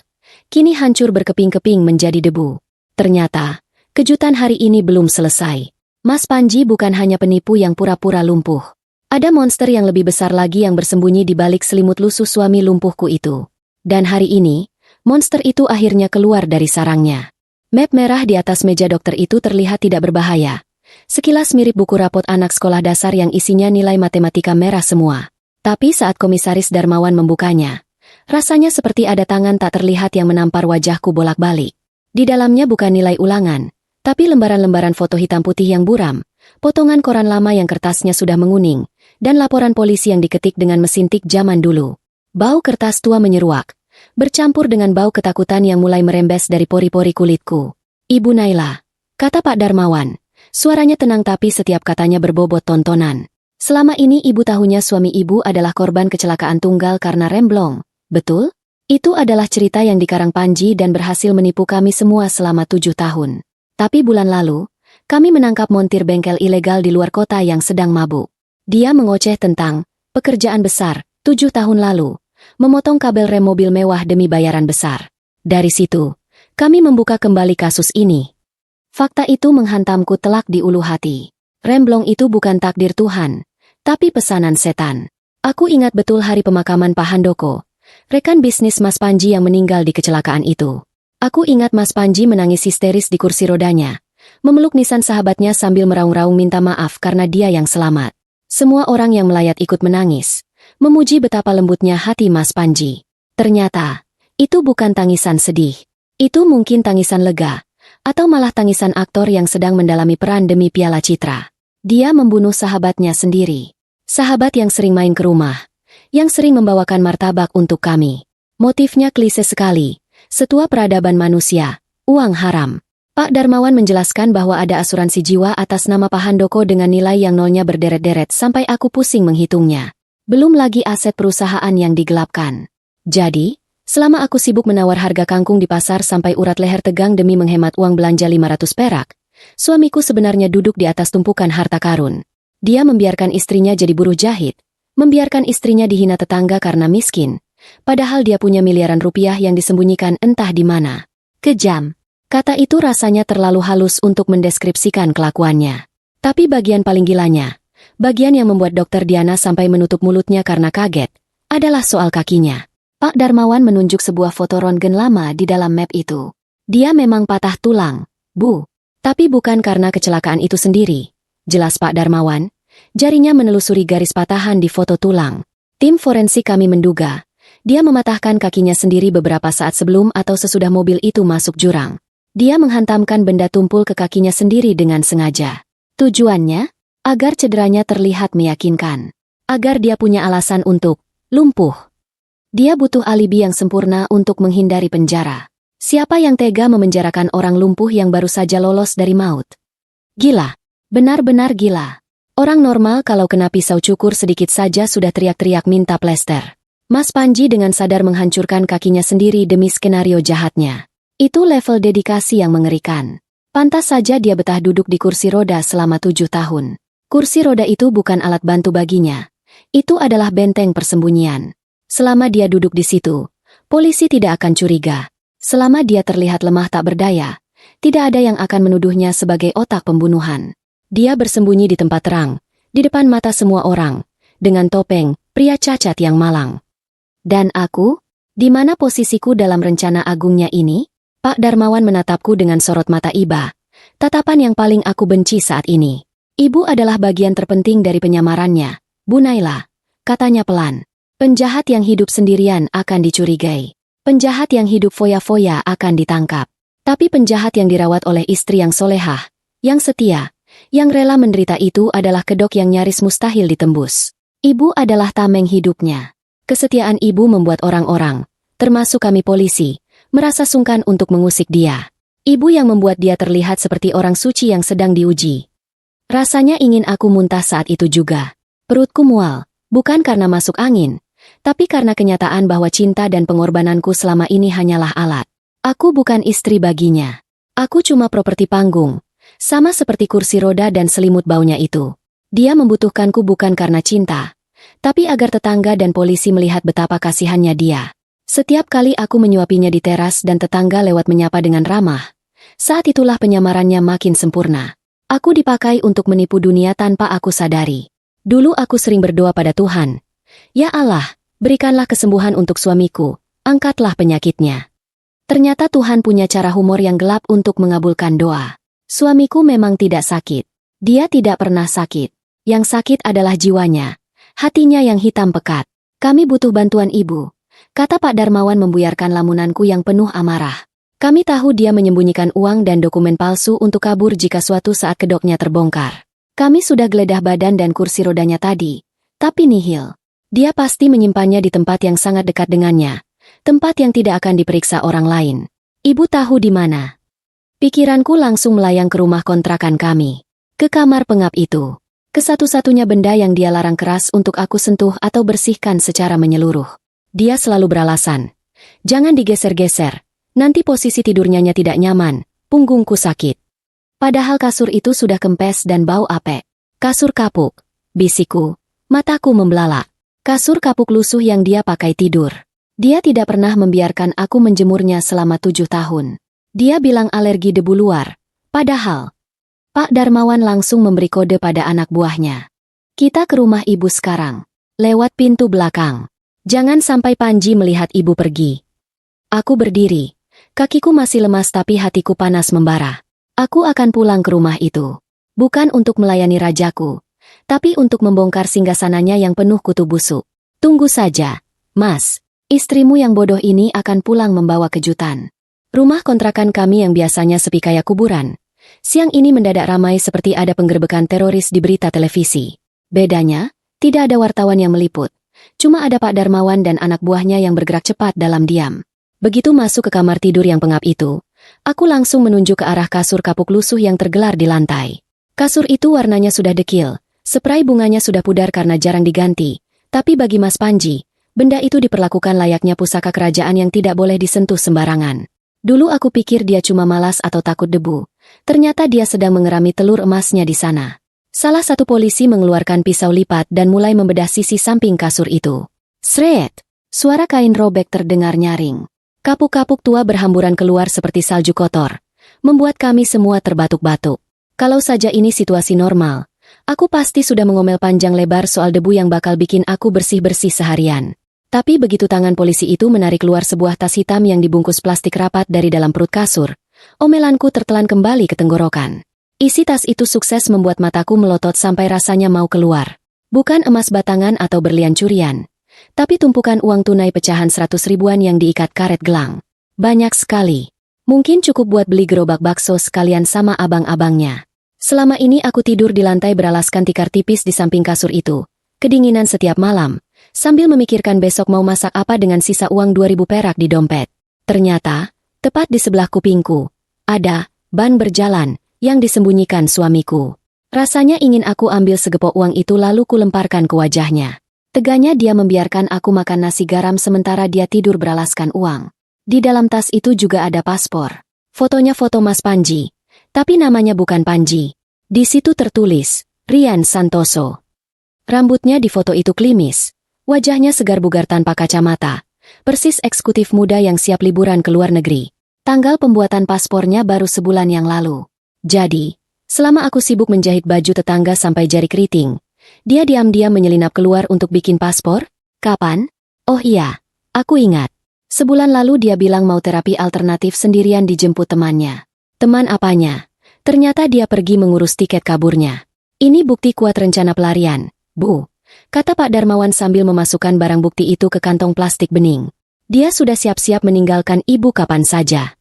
kini hancur berkeping-keping menjadi debu. Ternyata, kejutan hari ini belum selesai. Mas Panji bukan hanya penipu yang pura-pura lumpuh. Ada monster yang lebih besar lagi yang bersembunyi di balik selimut lusuh suami lumpuhku itu. Dan hari ini, monster itu akhirnya keluar dari sarangnya. Map merah di atas meja dokter itu terlihat tidak berbahaya. Sekilas mirip buku rapot anak sekolah dasar yang isinya nilai matematika merah semua. Tapi saat Komisaris Darmawan membukanya, rasanya seperti ada tangan tak terlihat yang menampar wajahku bolak-balik. Di dalamnya bukan nilai ulangan, tapi lembaran-lembaran foto hitam putih yang buram, potongan koran lama yang kertasnya sudah menguning, dan laporan polisi yang diketik dengan mesin tik zaman dulu. Bau kertas tua menyeruak, bercampur dengan bau ketakutan yang mulai merembes dari pori-pori kulitku. "Ibu Naila," kata Pak Darmawan. Suaranya tenang tapi setiap katanya berbobot tontonan. "Selama ini ibu tahunya suami ibu adalah korban kecelakaan tunggal karena remblong, betul? Itu adalah cerita yang dikarang Panji dan berhasil menipu kami semua selama 7 tahun. Tapi bulan lalu, kami menangkap montir bengkel ilegal di luar kota yang sedang mabuk. Dia mengoceh tentang pekerjaan besar 7 tahun lalu, memotong kabel rem mobil mewah demi bayaran besar. Dari situ, kami membuka kembali kasus ini. Fakta itu menghantamku telak di ulu hati. Remblong itu bukan takdir Tuhan, tapi pesanan setan. Aku ingat betul hari pemakaman Pak Handoko, rekan bisnis Mas Panji yang meninggal di kecelakaan itu. Aku ingat Mas Panji menangis histeris di kursi rodanya, memeluk nisan sahabatnya sambil meraung-raung minta maaf karena dia yang selamat. Semua orang yang melayat ikut menangis, memuji betapa lembutnya hati Mas Panji. Ternyata, itu bukan tangisan sedih. Itu mungkin tangisan lega, atau malah tangisan aktor yang sedang mendalami peran demi piala citra. Dia membunuh sahabatnya sendiri. Sahabat yang sering main ke rumah, yang sering membawakan martabak untuk kami. Motifnya klise sekali, setua peradaban manusia, uang haram. Pak Darmawan menjelaskan bahwa ada asuransi jiwa atas nama Pak Handoko dengan nilai yang nolnya berderet-deret sampai aku pusing menghitungnya. Belum lagi aset perusahaan yang digelapkan. Jadi, selama aku sibuk menawar harga kangkung di pasar sampai urat leher tegang demi menghemat uang belanja 500 perak, suamiku sebenarnya duduk di atas tumpukan harta karun. Dia membiarkan istrinya jadi buruh jahit, membiarkan istrinya dihina tetangga karena miskin, padahal dia punya miliaran rupiah yang disembunyikan entah di mana. Kejam. Kata itu rasanya terlalu halus untuk mendeskripsikan kelakuannya. Tapi bagian paling gilanya, bagian yang membuat Dokter Diana sampai menutup mulutnya karena kaget, adalah soal kakinya. Pak Darmawan menunjuk sebuah foto röntgen lama di dalam map itu. Dia memang patah tulang, Bu. Tapi bukan karena kecelakaan itu sendiri. Jelas Pak Darmawan, jarinya menelusuri garis patahan di foto tulang. Tim forensik kami menduga, dia mematahkan kakinya sendiri beberapa saat sebelum atau sesudah mobil itu masuk jurang. Dia menghantamkan benda tumpul ke kakinya sendiri dengan sengaja. Tujuannya, agar cederanya terlihat meyakinkan. Agar dia punya alasan untuk lumpuh. Dia butuh alibi yang sempurna untuk menghindari penjara. Siapa yang tega memenjarakan orang lumpuh yang baru saja lolos dari maut? Gila. Benar-benar gila. Orang normal kalau kena pisau cukur sedikit saja sudah teriak-teriak minta plester. Mas Panji dengan sadar menghancurkan kakinya sendiri demi skenario jahatnya. Itu level dedikasi yang mengerikan. Pantas saja dia betah duduk di kursi roda selama 7 tahun. Kursi roda itu bukan alat bantu baginya. Itu adalah benteng persembunyian. Selama dia duduk di situ, polisi tidak akan curiga. Selama dia terlihat lemah tak berdaya, tidak ada yang akan menuduhnya sebagai otak pembunuhan. Dia bersembunyi di tempat terang, di depan mata semua orang, dengan topeng, pria cacat yang malang. Dan aku? Di mana posisiku dalam rencana agungnya ini? Pak Darmawan menatapku dengan sorot mata iba, tatapan yang paling aku benci saat ini. Ibu adalah bagian terpenting dari penyamarannya, Bu Naila, katanya pelan. Penjahat yang hidup sendirian akan dicurigai. Penjahat yang hidup foya-foya akan ditangkap. Tapi penjahat yang dirawat oleh istri yang solehah, yang setia, yang rela menderita itu adalah kedok yang nyaris mustahil ditembus. Ibu adalah tameng hidupnya. Kesetiaan ibu membuat orang-orang, termasuk kami polisi, merasa sungkan untuk mengusik dia. Ibu yang membuat dia terlihat seperti orang suci yang sedang diuji. Rasanya ingin aku muntah saat itu juga. Perutku mual, bukan karena masuk angin, tapi karena kenyataan bahwa cinta dan pengorbananku selama ini hanyalah alat. Aku bukan istri baginya. Aku cuma properti panggung, sama seperti kursi roda dan selimut baunya itu. Dia membutuhkanku bukan karena cinta, tapi agar tetangga dan polisi melihat betapa kasihannya dia. Setiap kali aku menyuapinya di teras dan tetangga lewat menyapa dengan ramah, saat itulah penyamarannya makin sempurna. Aku dipakai untuk menipu dunia tanpa aku sadari. Dulu aku sering berdoa pada Tuhan. Ya Allah, berikanlah kesembuhan untuk suamiku, angkatlah penyakitnya. Ternyata Tuhan punya cara humor yang gelap untuk mengabulkan doa. Suamiku memang tidak sakit. Dia tidak pernah sakit. Yang sakit adalah jiwanya. Hatinya yang hitam pekat. Kami butuh bantuan ibu, kata Pak Darmawan membuyarkan lamunanku yang penuh amarah. Kami tahu dia menyembunyikan uang dan dokumen palsu untuk kabur jika suatu saat kedoknya terbongkar. Kami sudah geledah badan dan kursi rodanya tadi, tapi nihil. Dia pasti menyimpannya di tempat yang sangat dekat dengannya, tempat yang tidak akan diperiksa orang lain. Ibu tahu di mana? Pikiranku langsung melayang ke rumah kontrakan kami, ke kamar pengap itu. Ke satu-satunya benda yang dia larang keras untuk aku sentuh atau bersihkan secara menyeluruh. Dia selalu beralasan, jangan digeser-geser, nanti posisi tidurnya tidak nyaman, punggungku sakit. Padahal kasur itu sudah kempes dan bau apek. Kasur kapuk, bisikku, mataku membelalak. Kasur kapuk lusuh yang dia pakai tidur. Dia tidak pernah membiarkan aku menjemurnya selama 7 tahun. Dia bilang alergi debu luar, padahal Pak Darmawan langsung memberi kode pada anak buahnya. Kita ke rumah ibu sekarang. Lewat pintu belakang. Jangan sampai Panji melihat ibu pergi. Aku berdiri. Kakiku masih lemas tapi hatiku panas membara. Aku akan pulang ke rumah itu. Bukan untuk melayani rajaku, tapi untuk membongkar singgasananya yang penuh kutu busuk. Tunggu saja, Mas. Istrimu yang bodoh ini akan pulang membawa kejutan. Rumah kontrakan kami yang biasanya sepi kayak kuburan, siang ini mendadak ramai seperti ada penggerbekan teroris di berita televisi. Bedanya, tidak ada wartawan yang meliput. Cuma ada Pak Darmawan dan anak buahnya yang bergerak cepat dalam diam. Begitu masuk ke kamar tidur yang pengap itu, aku langsung menunjuk ke arah kasur kapuk lusuh yang tergelar di lantai. Kasur itu warnanya sudah dekil, spray bunganya sudah pudar karena jarang diganti. Tapi bagi Mas Panji, benda itu diperlakukan layaknya pusaka kerajaan yang tidak boleh disentuh sembarangan. Dulu aku pikir dia cuma malas atau takut debu. Ternyata dia sedang mengerami telur emasnya di sana. Salah satu polisi mengeluarkan pisau lipat dan mulai membedah sisi samping kasur itu. Sret! Suara kain robek terdengar nyaring. Kapuk-kapuk tua berhamburan keluar seperti salju kotor, membuat kami semua terbatuk-batuk. Kalau saja ini situasi normal, aku pasti sudah mengomel panjang lebar soal debu yang bakal bikin aku bersih-bersih seharian. Tapi begitu tangan polisi itu menarik keluar sebuah tas hitam yang dibungkus plastik rapat dari dalam perut kasur, omelanku tertelan kembali ke tenggorokan. Isi tas itu sukses membuat mataku melotot sampai rasanya mau keluar. Bukan emas batangan atau berlian curian, tapi tumpukan uang tunai pecahan 100 ribuan yang diikat karet gelang. Banyak sekali. Mungkin cukup buat beli gerobak bakso sekalian sama abang-abangnya. Selama ini aku tidur di lantai beralaskan tikar tipis di samping kasur itu, kedinginan setiap malam, sambil memikirkan besok mau masak apa dengan sisa uang 2000 perak di dompet. Ternyata, tepat di sebelah kupingku, ada ban berjalan yang disembunyikan suamiku. Rasanya ingin aku ambil segepok uang itu lalu kulemparkan ke wajahnya. Teganya dia membiarkan aku makan nasi garam sementara dia tidur beralaskan uang. Di dalam tas itu juga ada paspor. Fotonya foto Mas Panji, tapi namanya bukan Panji. Di situ tertulis, Rian Santoso. Rambutnya di foto itu klimis. Wajahnya segar bugar tanpa kacamata, persis eksekutif muda yang siap liburan ke luar negeri. Tanggal pembuatan paspornya baru sebulan yang lalu. Jadi, selama aku sibuk menjahit baju tetangga sampai jari keriting, dia diam-diam menyelinap keluar untuk bikin paspor. Kapan? Oh iya, aku ingat. Sebulan lalu dia bilang mau terapi alternatif sendirian dijemput temannya. Teman apanya? Ternyata dia pergi mengurus tiket kaburnya. Ini bukti kuat rencana pelarian, Bu, kata Pak Darmawan sambil memasukkan barang bukti itu ke kantong plastik bening. Dia sudah siap-siap meninggalkan ibu kapan saja.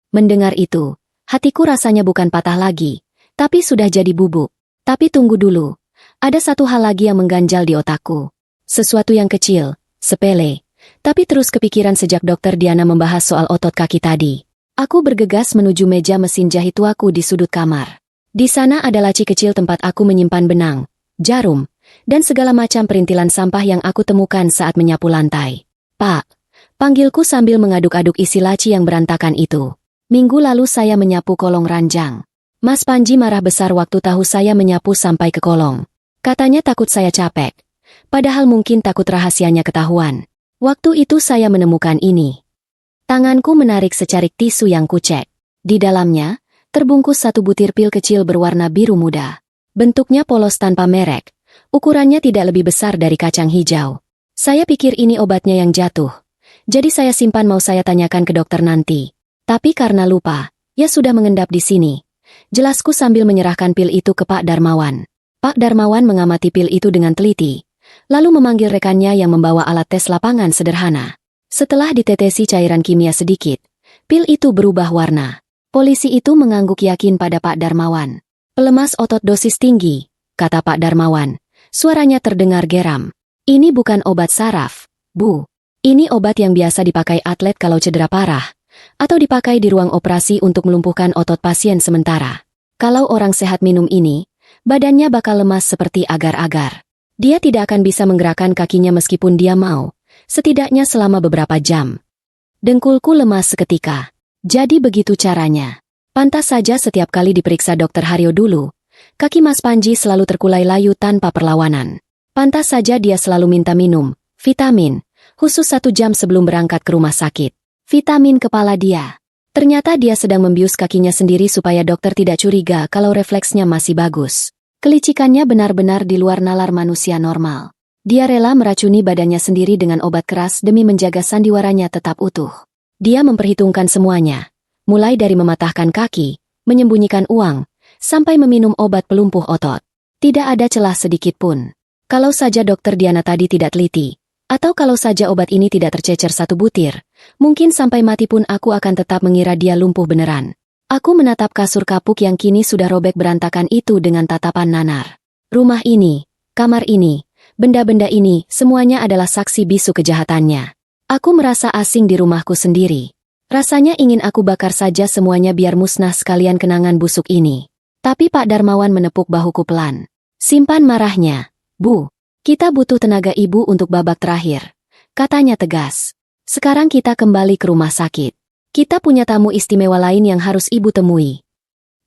Mendengar itu, hatiku rasanya bukan patah lagi, tapi sudah jadi bubuk. Tapi tunggu dulu, ada satu hal lagi yang mengganjal di otakku. Sesuatu yang kecil, sepele, tapi terus kepikiran sejak dokter Diana membahas soal otot kaki tadi. Aku bergegas menuju meja mesin jahit tuaku di sudut kamar. Di sana ada laci kecil tempat aku menyimpan benang, jarum, dan segala macam perintilan sampah yang aku temukan saat menyapu lantai. Pak, panggilku sambil mengaduk-aduk isi laci yang berantakan itu. Minggu lalu saya menyapu kolong ranjang. Mas Panji marah besar waktu tahu saya menyapu sampai ke kolong. Katanya takut saya capek. Padahal mungkin takut rahasianya ketahuan. Waktu itu saya menemukan ini. Tanganku menarik secarik tisu yang kucek. Di dalamnya, terbungkus satu butir pil kecil berwarna biru muda. Bentuknya polos tanpa merek. Ukurannya tidak lebih besar dari kacang hijau. Saya pikir ini obatnya yang jatuh. Jadi saya simpan, mau saya tanyakan ke dokter nanti. Tapi karena lupa, ya sudah mengendap di sini. Jelasku sambil menyerahkan pil itu ke Pak Darmawan. Pak Darmawan mengamati pil itu dengan teliti, lalu memanggil rekannya yang membawa alat tes lapangan sederhana. Setelah ditetesi cairan kimia sedikit, pil itu berubah warna. Polisi itu mengangguk yakin pada Pak Darmawan. Pelemas otot dosis tinggi, kata Pak Darmawan. Suaranya terdengar geram. Ini bukan obat saraf, Bu. Ini obat yang biasa dipakai atlet kalau cedera parah, atau dipakai di ruang operasi untuk melumpuhkan otot pasien sementara. Kalau orang sehat minum ini, badannya bakal lemas seperti agar-agar. Dia tidak akan bisa menggerakkan kakinya meskipun dia mau, setidaknya selama beberapa jam. Dengkulku lemas seketika. Jadi begitu caranya. Pantas saja setiap kali diperiksa Dokter Haryo dulu, kaki Mas Panji selalu terkulai layu tanpa perlawanan. Pantas saja dia selalu minta minum vitamin, khusus 1 jam sebelum berangkat ke rumah sakit. Vitamin kepala dia. Ternyata dia sedang membius kakinya sendiri supaya dokter tidak curiga kalau refleksnya masih bagus. Kelicikannya benar-benar di luar nalar manusia normal. Dia rela meracuni badannya sendiri dengan obat keras demi menjaga sandiwaranya tetap utuh. Dia memperhitungkan semuanya, mulai dari mematahkan kaki, menyembunyikan uang, sampai meminum obat pelumpuh otot. Tidak ada celah sedikit pun. Kalau saja dokter Diana tadi tidak teliti, atau kalau saja obat ini tidak tercecer 1 butir, mungkin sampai mati pun aku akan tetap mengira dia lumpuh beneran. Aku menatap kasur kapuk yang kini sudah robek berantakan itu dengan tatapan nanar. Rumah ini, kamar ini, benda-benda ini, semuanya adalah saksi bisu kejahatannya. Aku merasa asing di rumahku sendiri. Rasanya ingin aku bakar saja semuanya biar musnah sekalian kenangan busuk ini. Tapi Pak Darmawan menepuk bahuku pelan. Simpan marahnya, Bu. Kita butuh tenaga ibu untuk babak terakhir, katanya tegas. Sekarang kita kembali ke rumah sakit. Kita punya tamu istimewa lain yang harus ibu temui.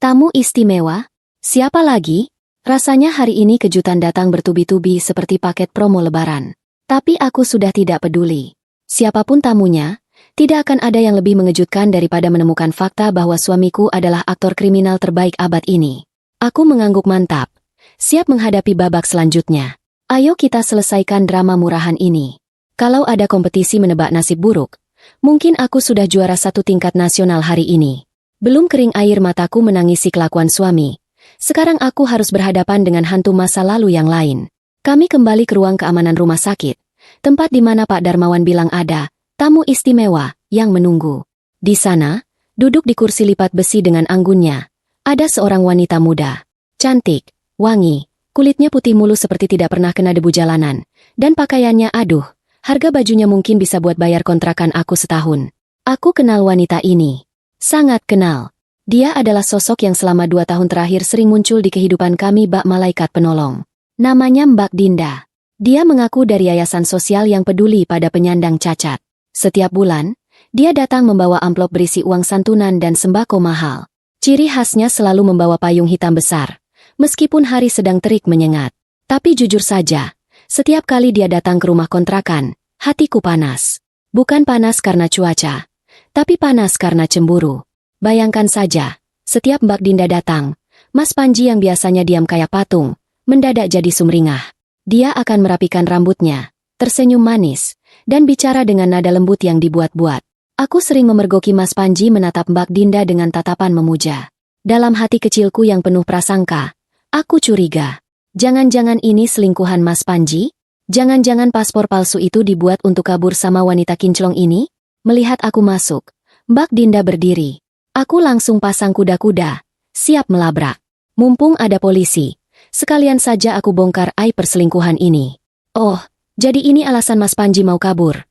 Tamu istimewa? Siapa lagi? Rasanya hari ini kejutan datang bertubi-tubi seperti paket promo lebaran. Tapi aku sudah tidak peduli. Siapapun tamunya, tidak akan ada yang lebih mengejutkan daripada menemukan fakta bahwa suamiku adalah aktor kriminal terbaik abad ini. Aku mengangguk mantap, siap menghadapi babak selanjutnya. Ayo kita selesaikan drama murahan ini. Kalau ada kompetisi menebak nasib buruk, mungkin aku sudah juara 1 tingkat nasional hari ini. Belum kering air mataku menangisi kelakuan suami. Sekarang aku harus berhadapan dengan hantu masa lalu yang lain. Kami kembali ke ruang keamanan rumah sakit, tempat di mana Pak Darmawan bilang ada tamu istimewa yang menunggu. Di sana, duduk di kursi lipat besi dengan anggunnya, ada seorang wanita muda. Cantik, wangi, kulitnya putih mulus seperti tidak pernah kena debu jalanan, dan pakaiannya aduh, harga bajunya mungkin bisa buat bayar kontrakan aku setahun. Aku kenal wanita ini. Sangat kenal. Dia adalah sosok yang selama 2 tahun terakhir sering muncul di kehidupan kami bak malaikat penolong. Namanya Mbak Dinda. Dia mengaku dari yayasan sosial yang peduli pada penyandang cacat. Setiap bulan, dia datang membawa amplop berisi uang santunan dan sembako mahal. Ciri khasnya selalu membawa payung hitam besar, meskipun hari sedang terik menyengat. Tapi jujur saja, setiap kali dia datang ke rumah kontrakan, hatiku panas. Bukan panas karena cuaca, tapi panas karena cemburu. Bayangkan saja, setiap Mbak Dinda datang, Mas Panji yang biasanya diam kayak patung, mendadak jadi sumringah. Dia akan merapikan rambutnya, tersenyum manis, dan bicara dengan nada lembut yang dibuat-buat. Aku sering memergoki Mas Panji menatap Mbak Dinda dengan tatapan memuja. Dalam hati kecilku yang penuh prasangka, aku curiga. Jangan-jangan ini selingkuhan Mas Panji? Jangan-jangan paspor palsu itu dibuat untuk kabur sama wanita kinclong ini? Melihat aku masuk, Mbak Dinda berdiri. Aku langsung pasang kuda-kuda, siap melabrak. Mumpung ada polisi, sekalian saja aku bongkar aib perselingkuhan ini. Oh, jadi ini alasan Mas Panji mau kabur.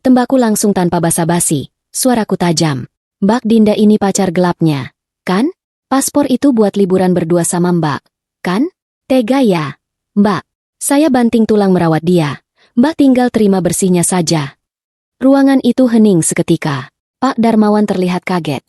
Tembakku langsung tanpa basa-basi, suaraku tajam. Mbak Dinda ini pacar gelapnya, kan? Paspor itu buat liburan berdua sama Mbak, kan? Tega ya, Mbak. Saya banting tulang merawat dia. Mbak tinggal terima bersihnya saja. Ruangan itu hening seketika. Pak Darmawan terlihat kaget.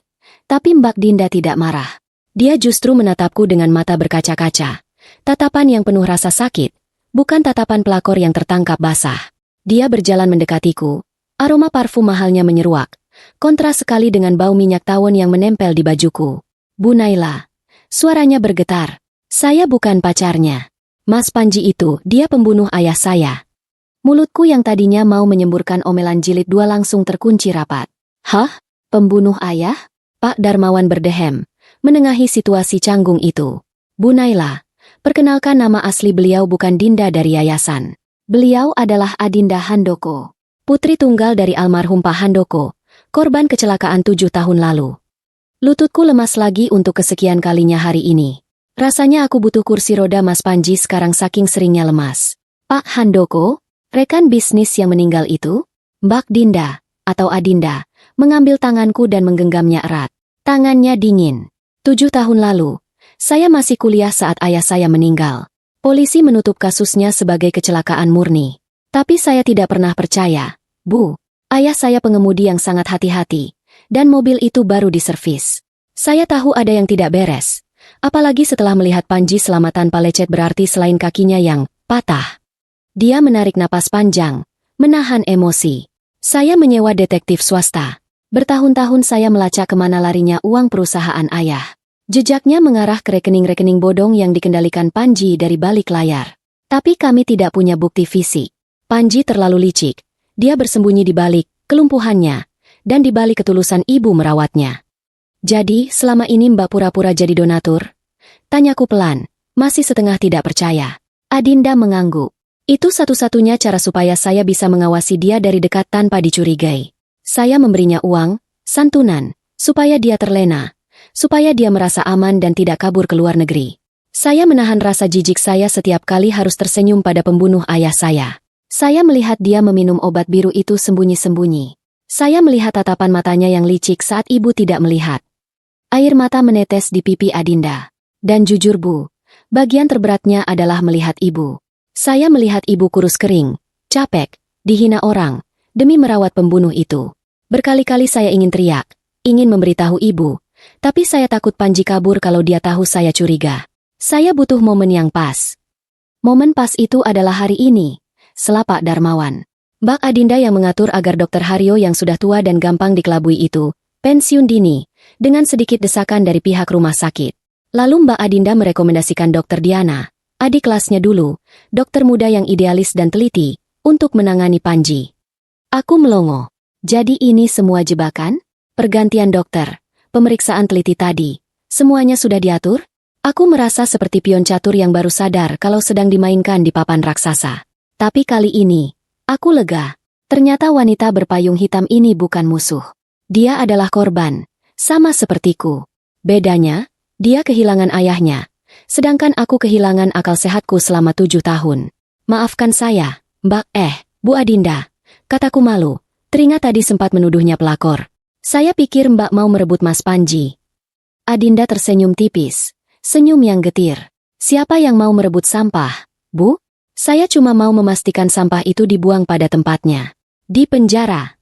Tapi Mbak Dinda tidak marah. Dia justru menatapku dengan mata berkaca-kaca. Tatapan yang penuh rasa sakit, bukan tatapan pelakor yang tertangkap basah. Dia berjalan mendekatiku. Aroma parfum mahalnya menyeruak. Kontras sekali dengan bau minyak tawon yang menempel di bajuku. Bu Naila. Suaranya bergetar. Saya bukan pacarnya. Mas Panji itu, dia pembunuh ayah saya. Mulutku yang tadinya mau menyemburkan omelan jilid dua langsung terkunci rapat. Hah? Pembunuh ayah? Pak Darmawan berdehem, menengahi situasi canggung itu. Bu Naila, perkenalkan nama asli beliau bukan Dinda dari yayasan. Beliau adalah Adinda Handoko, putri tunggal dari almarhum Pak Handoko, korban kecelakaan 7 tahun lalu. Lututku lemas lagi untuk kesekian kalinya hari ini. Rasanya aku butuh kursi roda Mas Panji sekarang saking seringnya lemas. Pak Handoko, rekan bisnis yang meninggal itu? Mbak Dinda, atau Adinda, mengambil tanganku dan menggenggamnya erat. Tangannya dingin. 7 tahun lalu, saya masih kuliah saat ayah saya meninggal. Polisi menutup kasusnya sebagai kecelakaan murni. Tapi saya tidak pernah percaya. Bu, ayah saya pengemudi yang sangat hati-hati. Dan mobil itu baru diservis. Saya tahu ada yang tidak beres. Apalagi setelah melihat Panji selamat tanpa lecet berarti selain kakinya yang patah. Dia menarik napas panjang, menahan emosi. Saya menyewa detektif swasta. Bertahun-tahun saya melacak kemana larinya uang perusahaan ayah. Jejaknya mengarah ke rekening-rekening bodong yang dikendalikan Panji dari balik layar. Tapi kami tidak punya bukti fisik. Panji terlalu licik. Dia bersembunyi di balik kelumpuhannya dan di balik ketulusan ibu merawatnya. Jadi, selama ini Mbak pura-pura jadi donatur? Tanyaku pelan, masih setengah tidak percaya. Adinda mengangguk. Itu satu-satunya cara supaya saya bisa mengawasi dia dari dekat tanpa dicurigai. Saya memberinya uang, santunan, supaya dia terlena, supaya dia merasa aman dan tidak kabur ke luar negeri. Saya menahan rasa jijik saya setiap kali harus tersenyum pada pembunuh ayah saya. Saya melihat dia meminum obat biru itu sembunyi-sembunyi. Saya melihat tatapan matanya yang licik saat ibu tidak melihat. Air mata menetes di pipi Adinda. Dan jujur Bu, bagian terberatnya adalah melihat ibu. Saya melihat ibu kurus kering, capek, dihina orang, demi merawat pembunuh itu. Berkali-kali saya ingin teriak, ingin memberitahu ibu, tapi saya takut Panji kabur kalau dia tahu saya curiga. Saya butuh momen yang pas. Momen pas itu adalah hari ini, setelah Pak Darmawan. Mbak Adinda yang mengatur agar Dr. Haryo yang sudah tua dan gampang dikelabui itu, pensiun dini, dengan sedikit desakan dari pihak rumah sakit. Lalu Mbak Adinda merekomendasikan Dr. Diana, adik kelasnya dulu, dokter muda yang idealis dan teliti, untuk menangani Panji. Aku melongo. Jadi ini semua jebakan? Pergantian dokter, pemeriksaan teliti tadi, semuanya sudah diatur? Aku merasa seperti pion catur yang baru sadar kalau sedang dimainkan di papan raksasa. Tapi kali ini, aku lega. Ternyata wanita berpayung hitam ini bukan musuh. Dia adalah korban, sama sepertiku. Bedanya, dia kehilangan ayahnya, sedangkan aku kehilangan akal sehatku selama 7 tahun. Maafkan saya, Mbak, Bu Adinda. Kataku malu, teringat tadi sempat menuduhnya pelakor. Saya pikir Mbak mau merebut Mas Panji. Adinda tersenyum tipis, senyum yang getir. Siapa yang mau merebut sampah, Bu? Saya cuma mau memastikan sampah itu dibuang pada tempatnya. Di penjara.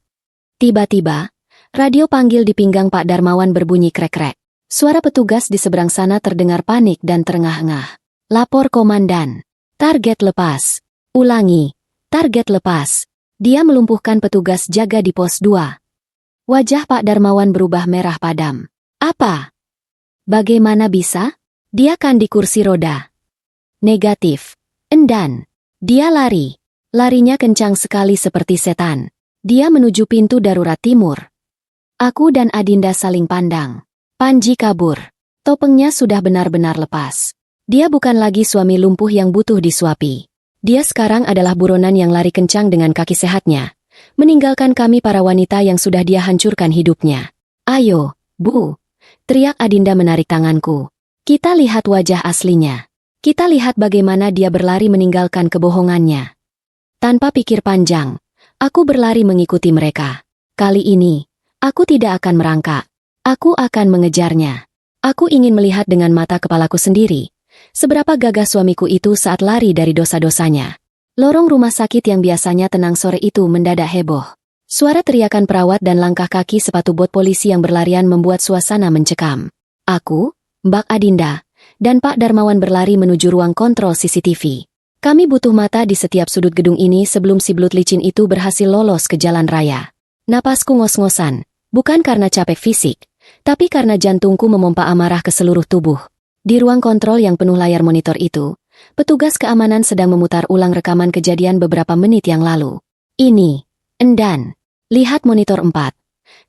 Tiba-tiba, radio panggil di pinggang Pak Darmawan berbunyi krek-krek. Suara petugas di seberang sana terdengar panik dan terengah-engah. Lapor komandan. Target lepas. Ulangi. Target lepas. Dia melumpuhkan petugas jaga di pos 2. Wajah Pak Darmawan berubah merah padam. Apa? Bagaimana bisa? Dia kan di kursi roda. Negatif. Endan. Dia lari. Larinya kencang sekali seperti setan. Dia menuju pintu darurat timur. Aku dan Adinda saling pandang. Panji kabur. Topengnya sudah benar-benar lepas. Dia bukan lagi suami lumpuh yang butuh disuapi. Dia sekarang adalah buronan yang lari kencang dengan kaki sehatnya, meninggalkan kami para wanita yang sudah dia hancurkan hidupnya. Ayo, Bu. Teriak Adinda menarik tanganku. Kita lihat wajah aslinya. Kita lihat bagaimana dia berlari meninggalkan kebohongannya. Tanpa pikir panjang, aku berlari mengikuti mereka. Kali ini, aku tidak akan merangkak. Aku akan mengejarnya. Aku ingin melihat dengan mata kepalaku sendiri, seberapa gagah suamiku itu saat lari dari dosa-dosanya. Lorong rumah sakit yang biasanya tenang sore itu mendadak heboh. Suara teriakan perawat dan langkah kaki sepatu bot polisi yang berlarian membuat suasana mencekam. Aku, Mbak Adinda, dan Pak Darmawan berlari menuju ruang kontrol CCTV. Kami butuh mata di setiap sudut gedung ini sebelum si belut licin itu berhasil lolos ke jalan raya. Napasku ngos-ngosan, bukan karena capek fisik, tapi karena jantungku memompa amarah ke seluruh tubuh. Di ruang kontrol yang penuh layar monitor itu, Petugas keamanan sedang memutar ulang rekaman kejadian beberapa menit yang lalu. Ini, Endan. Lihat monitor 4.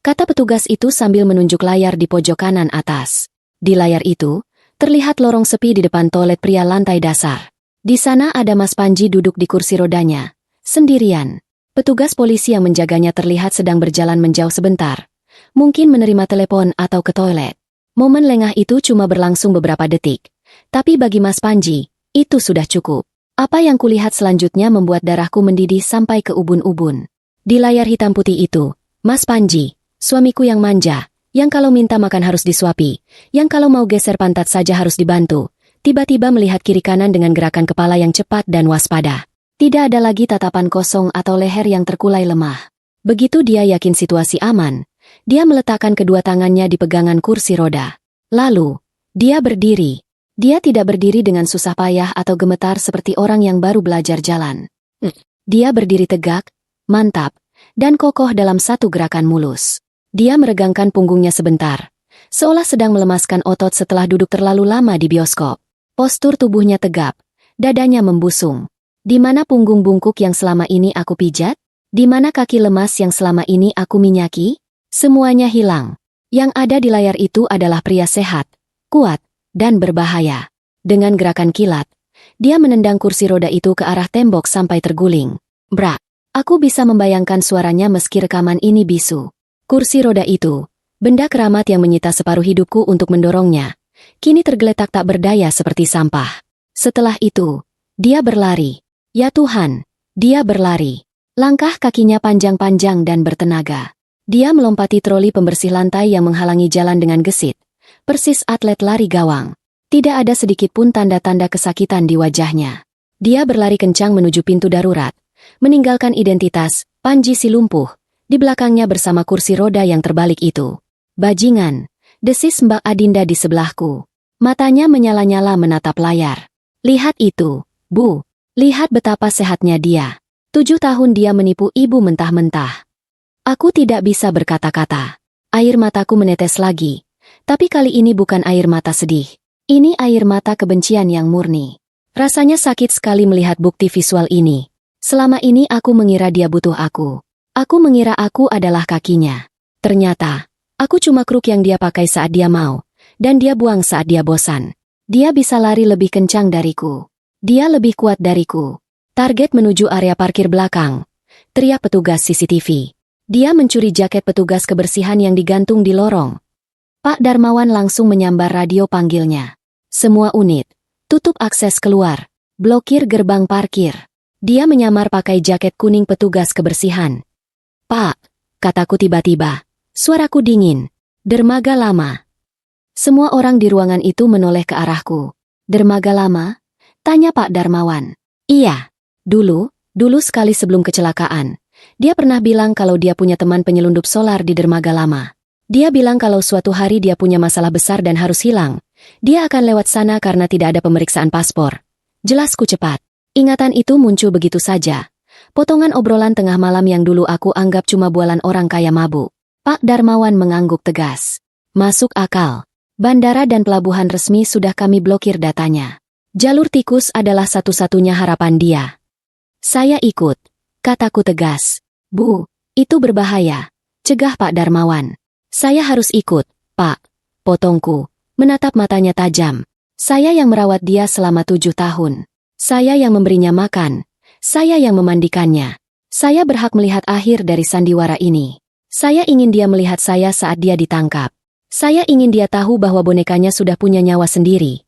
Kata petugas itu sambil menunjuk layar di pojok kanan atas. Di layar itu, terlihat lorong sepi di depan toilet pria lantai dasar. Di sana ada Mas Panji duduk di kursi rodanya, sendirian. Petugas polisi yang menjaganya terlihat sedang berjalan menjauh sebentar. Mungkin menerima telepon atau ke toilet. Momen lengah itu cuma berlangsung beberapa detik. Tapi bagi Mas Panji, itu sudah cukup. Apa yang kulihat selanjutnya membuat darahku mendidih sampai ke ubun-ubun. Di layar hitam putih itu, Mas Panji, suamiku yang manja, yang kalau minta makan harus disuapi, yang kalau mau geser pantat saja harus dibantu, tiba-tiba melihat kiri kanan dengan gerakan kepala yang cepat dan waspada. Tidak ada lagi tatapan kosong atau leher yang terkulai lemah. Begitu dia yakin situasi aman, dia meletakkan kedua tangannya di pegangan kursi roda. Lalu, dia berdiri. Dia tidak berdiri dengan susah payah atau gemetar seperti orang yang baru belajar jalan. Dia berdiri tegak, mantap, dan kokoh dalam satu gerakan mulus. Dia meregangkan punggungnya sebentar, seolah sedang melemaskan otot setelah duduk terlalu lama di bioskop. Postur tubuhnya tegap, dadanya membusung. Di mana punggung bungkuk yang selama ini aku pijat? Di mana kaki lemas yang selama ini aku minyaki? Semuanya hilang. Yang ada di layar itu adalah pria sehat, kuat, dan berbahaya. Dengan gerakan kilat, dia menendang kursi roda itu ke arah tembok sampai terguling. Brak! Aku bisa membayangkan suaranya meski rekaman ini bisu. Kursi roda itu, benda keramat yang menyita separuh hidupku untuk mendorongnya, kini tergeletak tak berdaya seperti sampah. Setelah itu, dia berlari. Ya Tuhan, dia berlari. Langkah kakinya panjang-panjang dan bertenaga. Dia melompati troli pembersih lantai yang menghalangi jalan dengan gesit. Persis atlet lari gawang. Tidak ada sedikit pun tanda-tanda kesakitan di wajahnya. Dia berlari kencang menuju pintu darurat, meninggalkan identitas, Panji si lumpuh, di belakangnya bersama kursi roda yang terbalik itu. Bajingan, desis Mbak Adinda di sebelahku. Matanya menyala-nyala menatap layar. Lihat itu, Bu. Lihat betapa sehatnya dia. 7 tahun dia menipu ibu mentah-mentah. Aku tidak bisa berkata-kata. Air mataku menetes lagi. Tapi kali ini bukan air mata sedih. Ini air mata kebencian yang murni. Rasanya sakit sekali melihat bukti visual ini. Selama ini aku mengira dia butuh aku. Aku mengira aku adalah kakinya. Ternyata, aku cuma kruk yang dia pakai saat dia mau. Dan dia buang saat dia bosan. Dia bisa lari lebih kencang dariku. Dia lebih kuat dariku. Target menuju area parkir belakang. Teriak petugas CCTV. Dia mencuri jaket petugas kebersihan yang digantung di lorong. Pak Darmawan langsung menyambar radio panggilnya. Semua unit, tutup akses keluar, blokir gerbang parkir. Dia menyamar pakai jaket kuning petugas kebersihan. Pak, kataku tiba-tiba. Suaraku dingin. Dermaga lama. Semua orang di ruangan itu menoleh ke arahku. Dermaga lama? Tanya Pak Darmawan. Iya, dulu sekali sebelum kecelakaan. Dia pernah bilang kalau dia punya teman penyelundup solar di dermaga lama. Dia bilang kalau suatu hari dia punya masalah besar dan harus hilang. Dia akan lewat sana karena tidak ada pemeriksaan paspor. Jelasku cepat. Ingatan itu muncul begitu saja. Potongan obrolan tengah malam yang dulu aku anggap cuma bualan orang kaya mabuk. Pak Darmawan mengangguk tegas. Masuk akal. Bandara dan pelabuhan resmi sudah kami blokir datanya. Jalur tikus adalah satu-satunya harapan dia. Saya ikut. Kataku tegas. Bu, itu berbahaya. Cegah Pak Darmawan. Saya harus ikut, Pak. Potongku. Menatap matanya tajam. Saya yang merawat dia selama 7 tahun. Saya yang memberinya makan. Saya yang memandikannya. Saya berhak melihat akhir dari sandiwara ini. Saya ingin dia melihat saya saat dia ditangkap. Saya ingin dia tahu bahwa bonekanya sudah punya nyawa sendiri.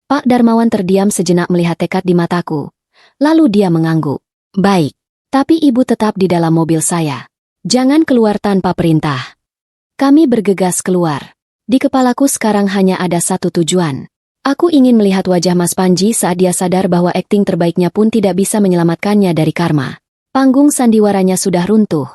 Pak Darmawan terdiam sejenak melihat tekad di mataku. Lalu dia mengangguk. Baik. Tapi ibu tetap di dalam mobil saya. Jangan keluar tanpa perintah. Kami bergegas keluar. Di kepalaku sekarang hanya ada satu tujuan. Aku ingin melihat wajah Mas Panji saat dia sadar bahwa akting terbaiknya pun tidak bisa menyelamatkannya dari karma. Panggung sandiwaranya sudah runtuh.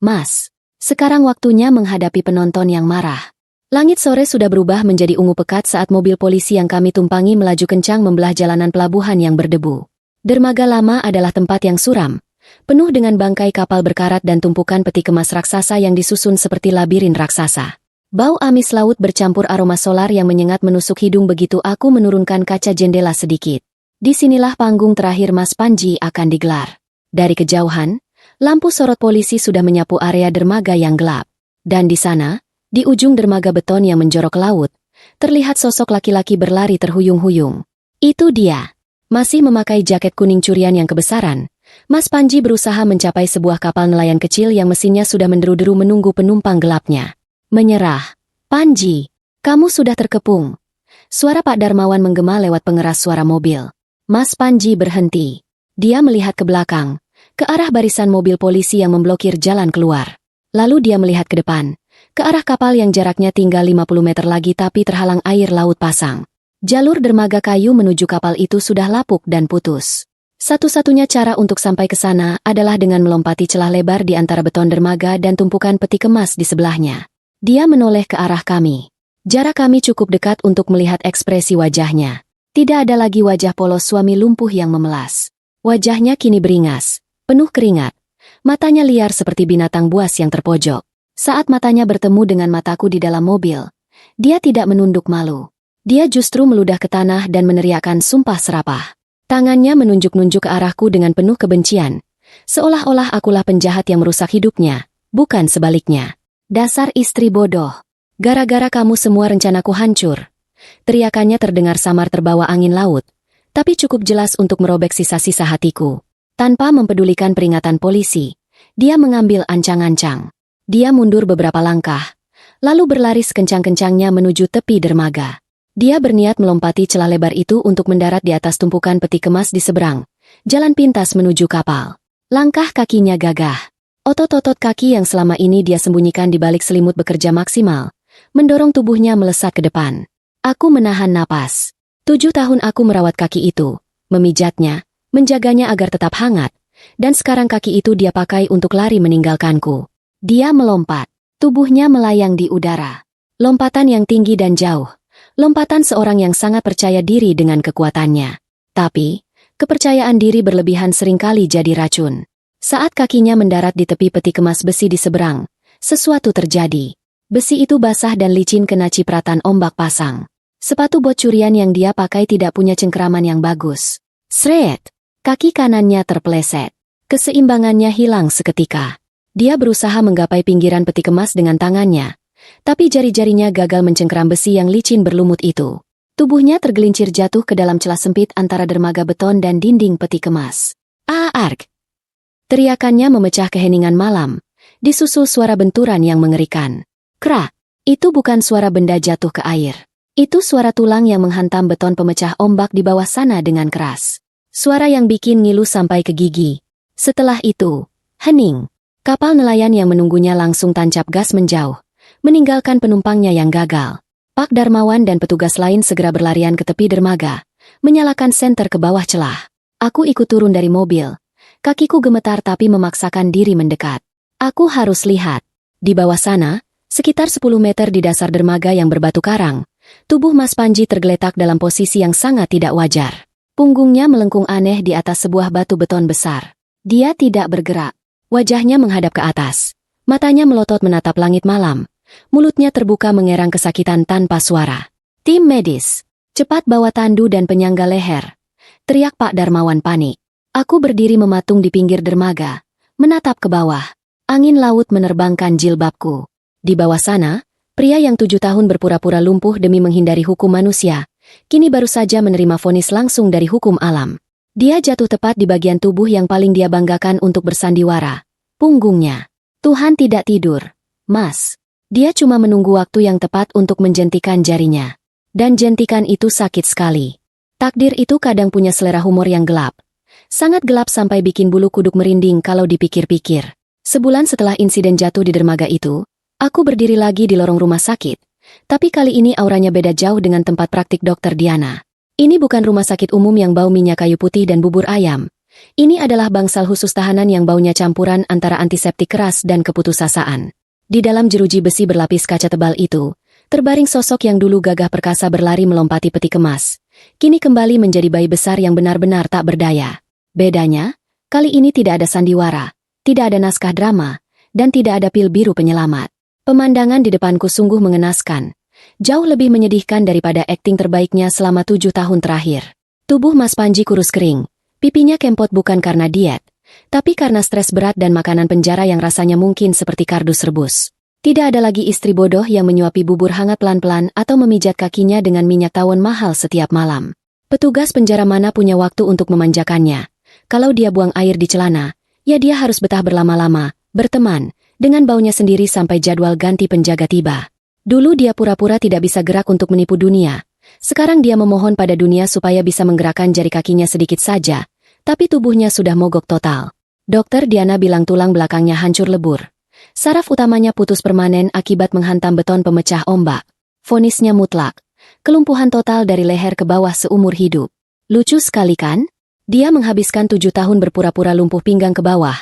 Mas, sekarang waktunya menghadapi penonton yang marah. Langit sore sudah berubah menjadi ungu pekat saat mobil polisi yang kami tumpangi melaju kencang membelah jalanan pelabuhan yang berdebu. Dermaga lama adalah tempat yang suram. Penuh dengan bangkai kapal berkarat dan tumpukan peti kemas raksasa yang disusun seperti labirin raksasa. Bau amis laut bercampur aroma solar yang menyengat menusuk hidung begitu aku menurunkan kaca jendela sedikit. Disinilah panggung terakhir Mas Panji akan digelar. Dari kejauhan, lampu sorot polisi sudah menyapu area dermaga yang gelap. Dan di sana, di ujung dermaga beton yang menjorok ke laut, terlihat sosok laki-laki berlari terhuyung-huyung. Itu dia. Masih memakai jaket kuning curian yang kebesaran, Mas Panji berusaha mencapai sebuah kapal nelayan kecil yang mesinnya sudah menderu-deru menunggu penumpang gelapnya. Menyerah. Panji, kamu sudah terkepung. Suara Pak Darmawan menggema lewat pengeras suara mobil. Mas Panji berhenti. Dia melihat ke belakang, ke arah barisan mobil polisi yang memblokir jalan keluar. Lalu dia melihat ke depan, ke arah kapal yang jaraknya tinggal 50 meter lagi tapi terhalang air laut pasang. Jalur dermaga kayu menuju kapal itu sudah lapuk dan putus. Satu-satunya cara untuk sampai ke sana adalah dengan melompati celah lebar di antara beton dermaga dan tumpukan peti kemas di sebelahnya. Dia menoleh ke arah kami. Jarak kami cukup dekat untuk melihat ekspresi wajahnya. Tidak ada lagi wajah polos suami lumpuh yang memelas. Wajahnya kini beringas, penuh keringat. Matanya liar seperti binatang buas yang terpojok. Saat matanya bertemu dengan mataku di dalam mobil, dia tidak menunduk malu. Dia justru meludah ke tanah dan meneriakkan sumpah serapah. Tangannya menunjuk-nunjuk ke arahku dengan penuh kebencian, seolah-olah akulah penjahat yang merusak hidupnya, bukan sebaliknya. Dasar istri bodoh. Gara-gara kamu semua rencanaku hancur. Teriakannya terdengar samar terbawa angin laut, tapi cukup jelas untuk merobek sisa-sisa hatiku. Tanpa mempedulikan peringatan polisi, dia mengambil ancang-ancang. Dia mundur beberapa langkah, lalu berlari sekencang-kencangnya menuju tepi dermaga. Dia berniat melompati celah lebar itu untuk mendarat di atas tumpukan peti kemas di seberang, jalan pintas menuju kapal. Langkah kakinya gagah. Otot-otot kaki yang selama ini dia sembunyikan di balik selimut bekerja maksimal, mendorong tubuhnya melesat ke depan. Aku menahan napas. 7 tahun aku merawat kaki itu, memijatnya, menjaganya agar tetap hangat, dan sekarang kaki itu dia pakai untuk lari meninggalkanku. Dia melompat, tubuhnya melayang di udara. Lompatan yang tinggi dan jauh, lompatan seorang yang sangat percaya diri dengan kekuatannya. Tapi, kepercayaan diri berlebihan seringkali jadi racun. Saat kakinya mendarat di tepi peti kemas besi di seberang, sesuatu terjadi. Besi itu basah dan licin kena cipratan ombak pasang. Sepatu bot curian yang dia pakai tidak punya cengkeraman yang bagus. Sret! Kaki kanannya terpeleset. Keseimbangannya hilang seketika. Dia berusaha menggapai pinggiran peti kemas dengan tangannya, tapi jari-jarinya gagal mencengkeram besi yang licin berlumut itu. Tubuhnya tergelincir jatuh ke dalam celah sempit antara dermaga beton dan dinding peti kemas. Arg! Teriakannya memecah keheningan malam, disusul suara benturan yang mengerikan. Krak! Itu bukan suara benda jatuh ke air. Itu suara tulang yang menghantam beton pemecah ombak di bawah sana dengan keras. Suara yang bikin ngilu sampai ke gigi. Setelah itu, hening. Kapal nelayan yang menunggunya langsung tancap gas menjauh, meninggalkan penumpangnya yang gagal. Pak Darmawan dan petugas lain segera berlarian ke tepi dermaga, menyalakan senter ke bawah celah. Aku ikut turun dari mobil. Kakiku gemetar tapi memaksakan diri mendekat. Aku harus lihat. Di bawah sana, sekitar 10 meter di dasar dermaga yang berbatu karang, tubuh Mas Panji tergeletak dalam posisi yang sangat tidak wajar. Punggungnya melengkung aneh di atas sebuah batu beton besar. Dia tidak bergerak. Wajahnya menghadap ke atas. Matanya melotot menatap langit malam. Mulutnya terbuka mengerang kesakitan tanpa suara. Tim medis, cepat bawa tandu dan penyangga leher. Teriak Pak Darmawan panik. Aku berdiri mematung di pinggir dermaga, menatap ke bawah. Angin laut menerbangkan jilbabku. Di bawah sana, pria yang 7 tahun berpura-pura lumpuh demi menghindari hukum manusia, kini baru saja menerima vonis langsung dari hukum alam. Dia jatuh tepat di bagian tubuh yang paling dia banggakan untuk bersandiwara, punggungnya. Tuhan tidak tidur, Mas. Dia cuma menunggu waktu yang tepat untuk menjentikan jarinya. Dan jentikan itu sakit sekali. Takdir itu kadang punya selera humor yang gelap. Sangat gelap sampai bikin bulu kuduk merinding kalau dipikir-pikir. Sebulan setelah insiden jatuh di dermaga itu, aku berdiri lagi di lorong rumah sakit. Tapi kali ini auranya beda jauh dengan tempat praktik dokter Diana. Ini bukan rumah sakit umum yang bau minyak kayu putih dan bubur ayam. Ini adalah bangsal khusus tahanan yang baunya campuran antara antiseptik keras dan keputusasaan. Di dalam jeruji besi berlapis kaca tebal itu, terbaring sosok yang dulu gagah perkasa berlari melompati peti kemas. Kini kembali menjadi bayi besar yang benar-benar tak berdaya. Bedanya, kali ini tidak ada sandiwara, tidak ada naskah drama, dan tidak ada pil biru penyelamat. Pemandangan di depanku sungguh mengenaskan, jauh lebih menyedihkan daripada akting terbaiknya selama 7 tahun terakhir. Tubuh Mas Panji kurus kering. Pipinya kempot bukan karena diet, tapi karena stres berat dan makanan penjara yang rasanya mungkin seperti kardus rebus. Tidak ada lagi istri bodoh yang menyuapi bubur hangat pelan-pelan atau memijat kakinya dengan minyak tawon mahal setiap malam. Petugas penjara mana punya waktu untuk memanjakannya. Kalau dia buang air di celana, ya dia harus betah berlama-lama, berteman, dengan baunya sendiri sampai jadwal ganti penjaga tiba. Dulu dia pura-pura tidak bisa gerak untuk menipu dunia. Sekarang dia memohon pada dunia supaya bisa menggerakkan jari kakinya sedikit saja, tapi tubuhnya sudah mogok total. Dokter Diana bilang tulang belakangnya hancur lebur. Saraf utamanya putus permanen akibat menghantam beton pemecah ombak. Vonisnya mutlak. Kelumpuhan total dari leher ke bawah seumur hidup. Lucu sekali kan? Dia menghabiskan 7 tahun berpura-pura lumpuh pinggang ke bawah.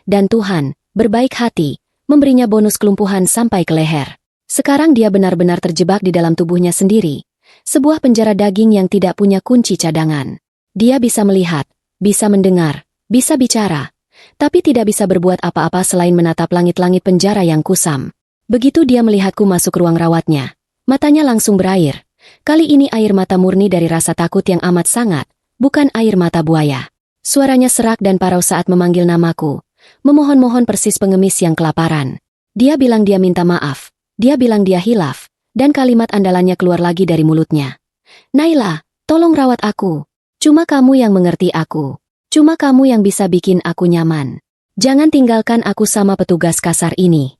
Dan Tuhan, berbaik hati, memberinya bonus kelumpuhan sampai ke leher. Sekarang dia benar-benar terjebak di dalam tubuhnya sendiri. Sebuah penjara daging yang tidak punya kunci cadangan. Dia bisa melihat, bisa mendengar, bisa bicara, tapi tidak bisa berbuat apa-apa selain menatap langit-langit penjara yang kusam. Begitu dia melihatku masuk ruang rawatnya, matanya langsung berair. Kali ini air mata murni dari rasa takut yang amat sangat, bukan air mata buaya. Suaranya serak dan parau saat memanggil namaku, memohon-mohon persis pengemis yang kelaparan. Dia bilang dia minta maaf, dia bilang dia hilaf, dan kalimat andalannya keluar lagi dari mulutnya. Naila, tolong rawat aku. Cuma kamu yang mengerti aku. Cuma kamu yang bisa bikin aku nyaman. Jangan tinggalkan aku sama petugas kasar ini.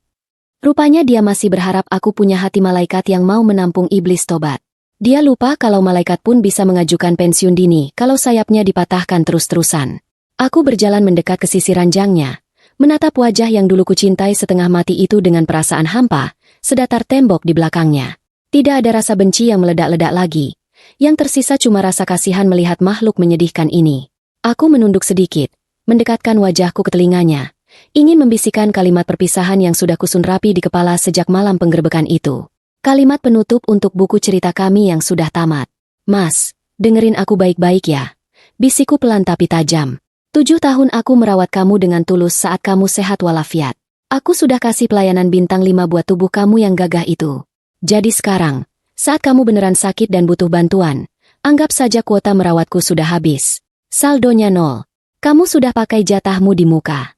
Rupanya dia masih berharap aku punya hati malaikat yang mau menampung iblis tobat. Dia lupa kalau malaikat pun bisa mengajukan pensiun dini kalau sayapnya dipatahkan terus-terusan. Aku berjalan mendekat ke sisi ranjangnya, menatap wajah yang dulu kucintai setengah mati itu dengan perasaan hampa, sedatar tembok di belakangnya. Tidak ada rasa benci yang meledak-ledak lagi. Yang tersisa cuma rasa kasihan melihat makhluk menyedihkan ini. Aku menunduk sedikit, mendekatkan wajahku ke telinganya, ingin membisikkan kalimat perpisahan yang sudah kusun rapi di kepala sejak malam penggerebekan itu. Kalimat penutup untuk buku cerita kami yang sudah tamat. Mas, dengerin aku baik-baik ya. Bisikku pelan tapi tajam. 7 tahun aku merawat kamu dengan tulus saat kamu sehat walafiat. Aku sudah kasih pelayanan bintang 5 buat tubuh kamu yang gagah itu. Jadi sekarang, saat kamu beneran sakit dan butuh bantuan, anggap saja kuota merawatku sudah habis. Saldonya 0. Kamu sudah pakai jatahmu di muka.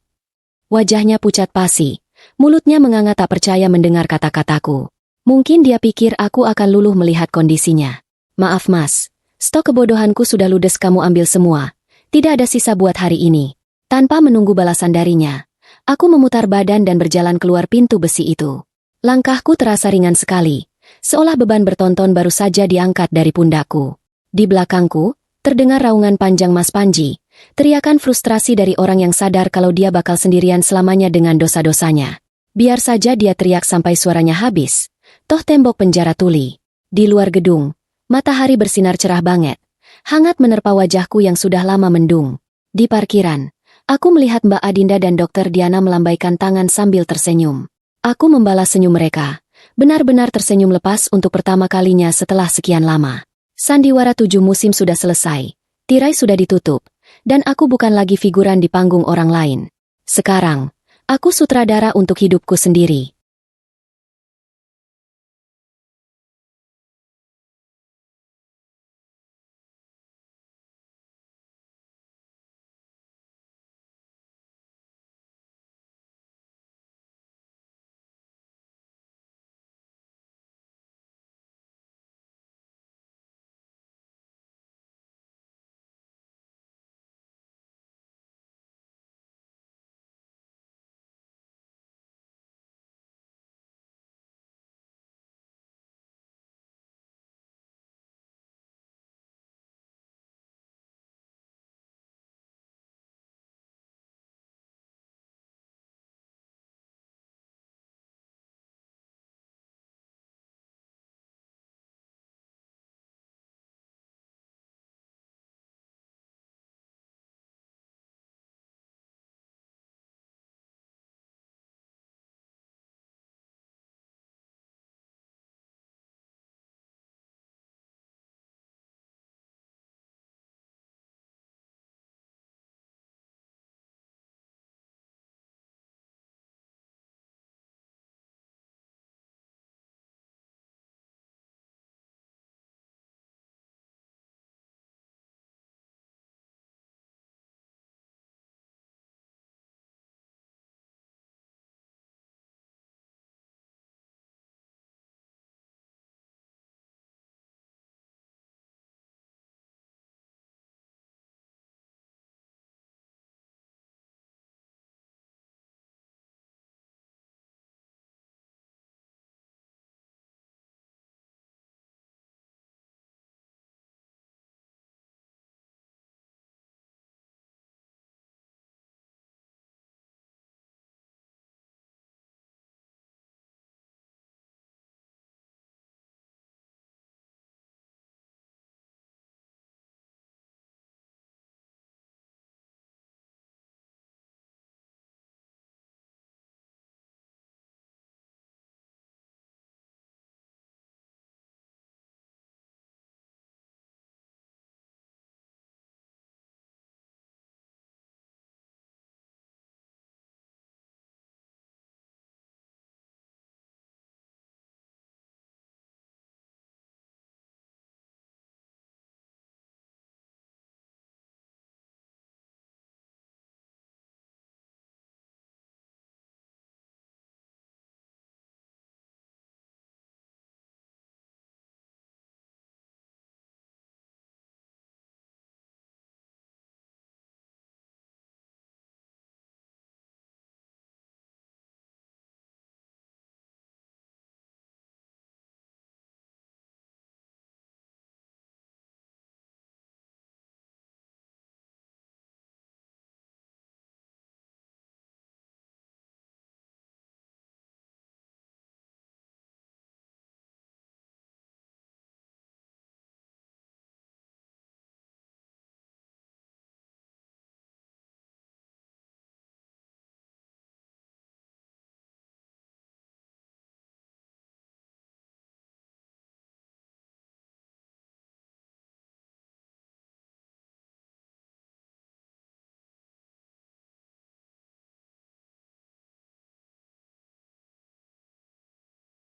Wajahnya pucat pasi. Mulutnya menganga tak percaya mendengar kata-kataku. Mungkin dia pikir aku akan luluh melihat kondisinya. Maaf mas, stok kebodohanku sudah ludes kamu ambil semua. Tidak ada sisa buat hari ini. Tanpa menunggu balasan darinya, aku memutar badan dan berjalan keluar pintu besi itu. Langkahku terasa ringan sekali, seolah beban bertonton baru saja diangkat dari pundakku. Di belakangku, terdengar raungan panjang Mas Panji, teriakan frustrasi dari orang yang sadar kalau dia bakal sendirian selamanya dengan dosa-dosanya. Biar saja dia teriak sampai suaranya habis, toh tembok penjara tuli. Di luar gedung, matahari bersinar cerah banget, hangat menerpa wajahku yang sudah lama mendung. Di parkiran, aku melihat Mbak Adinda dan Dokter Diana melambaikan tangan sambil tersenyum. Aku membalas senyum mereka, benar-benar tersenyum lepas untuk pertama kalinya setelah sekian lama. Sandiwara 7 musim sudah selesai, tirai sudah ditutup, dan aku bukan lagi figuran di panggung orang lain. Sekarang, aku sutradara untuk hidupku sendiri.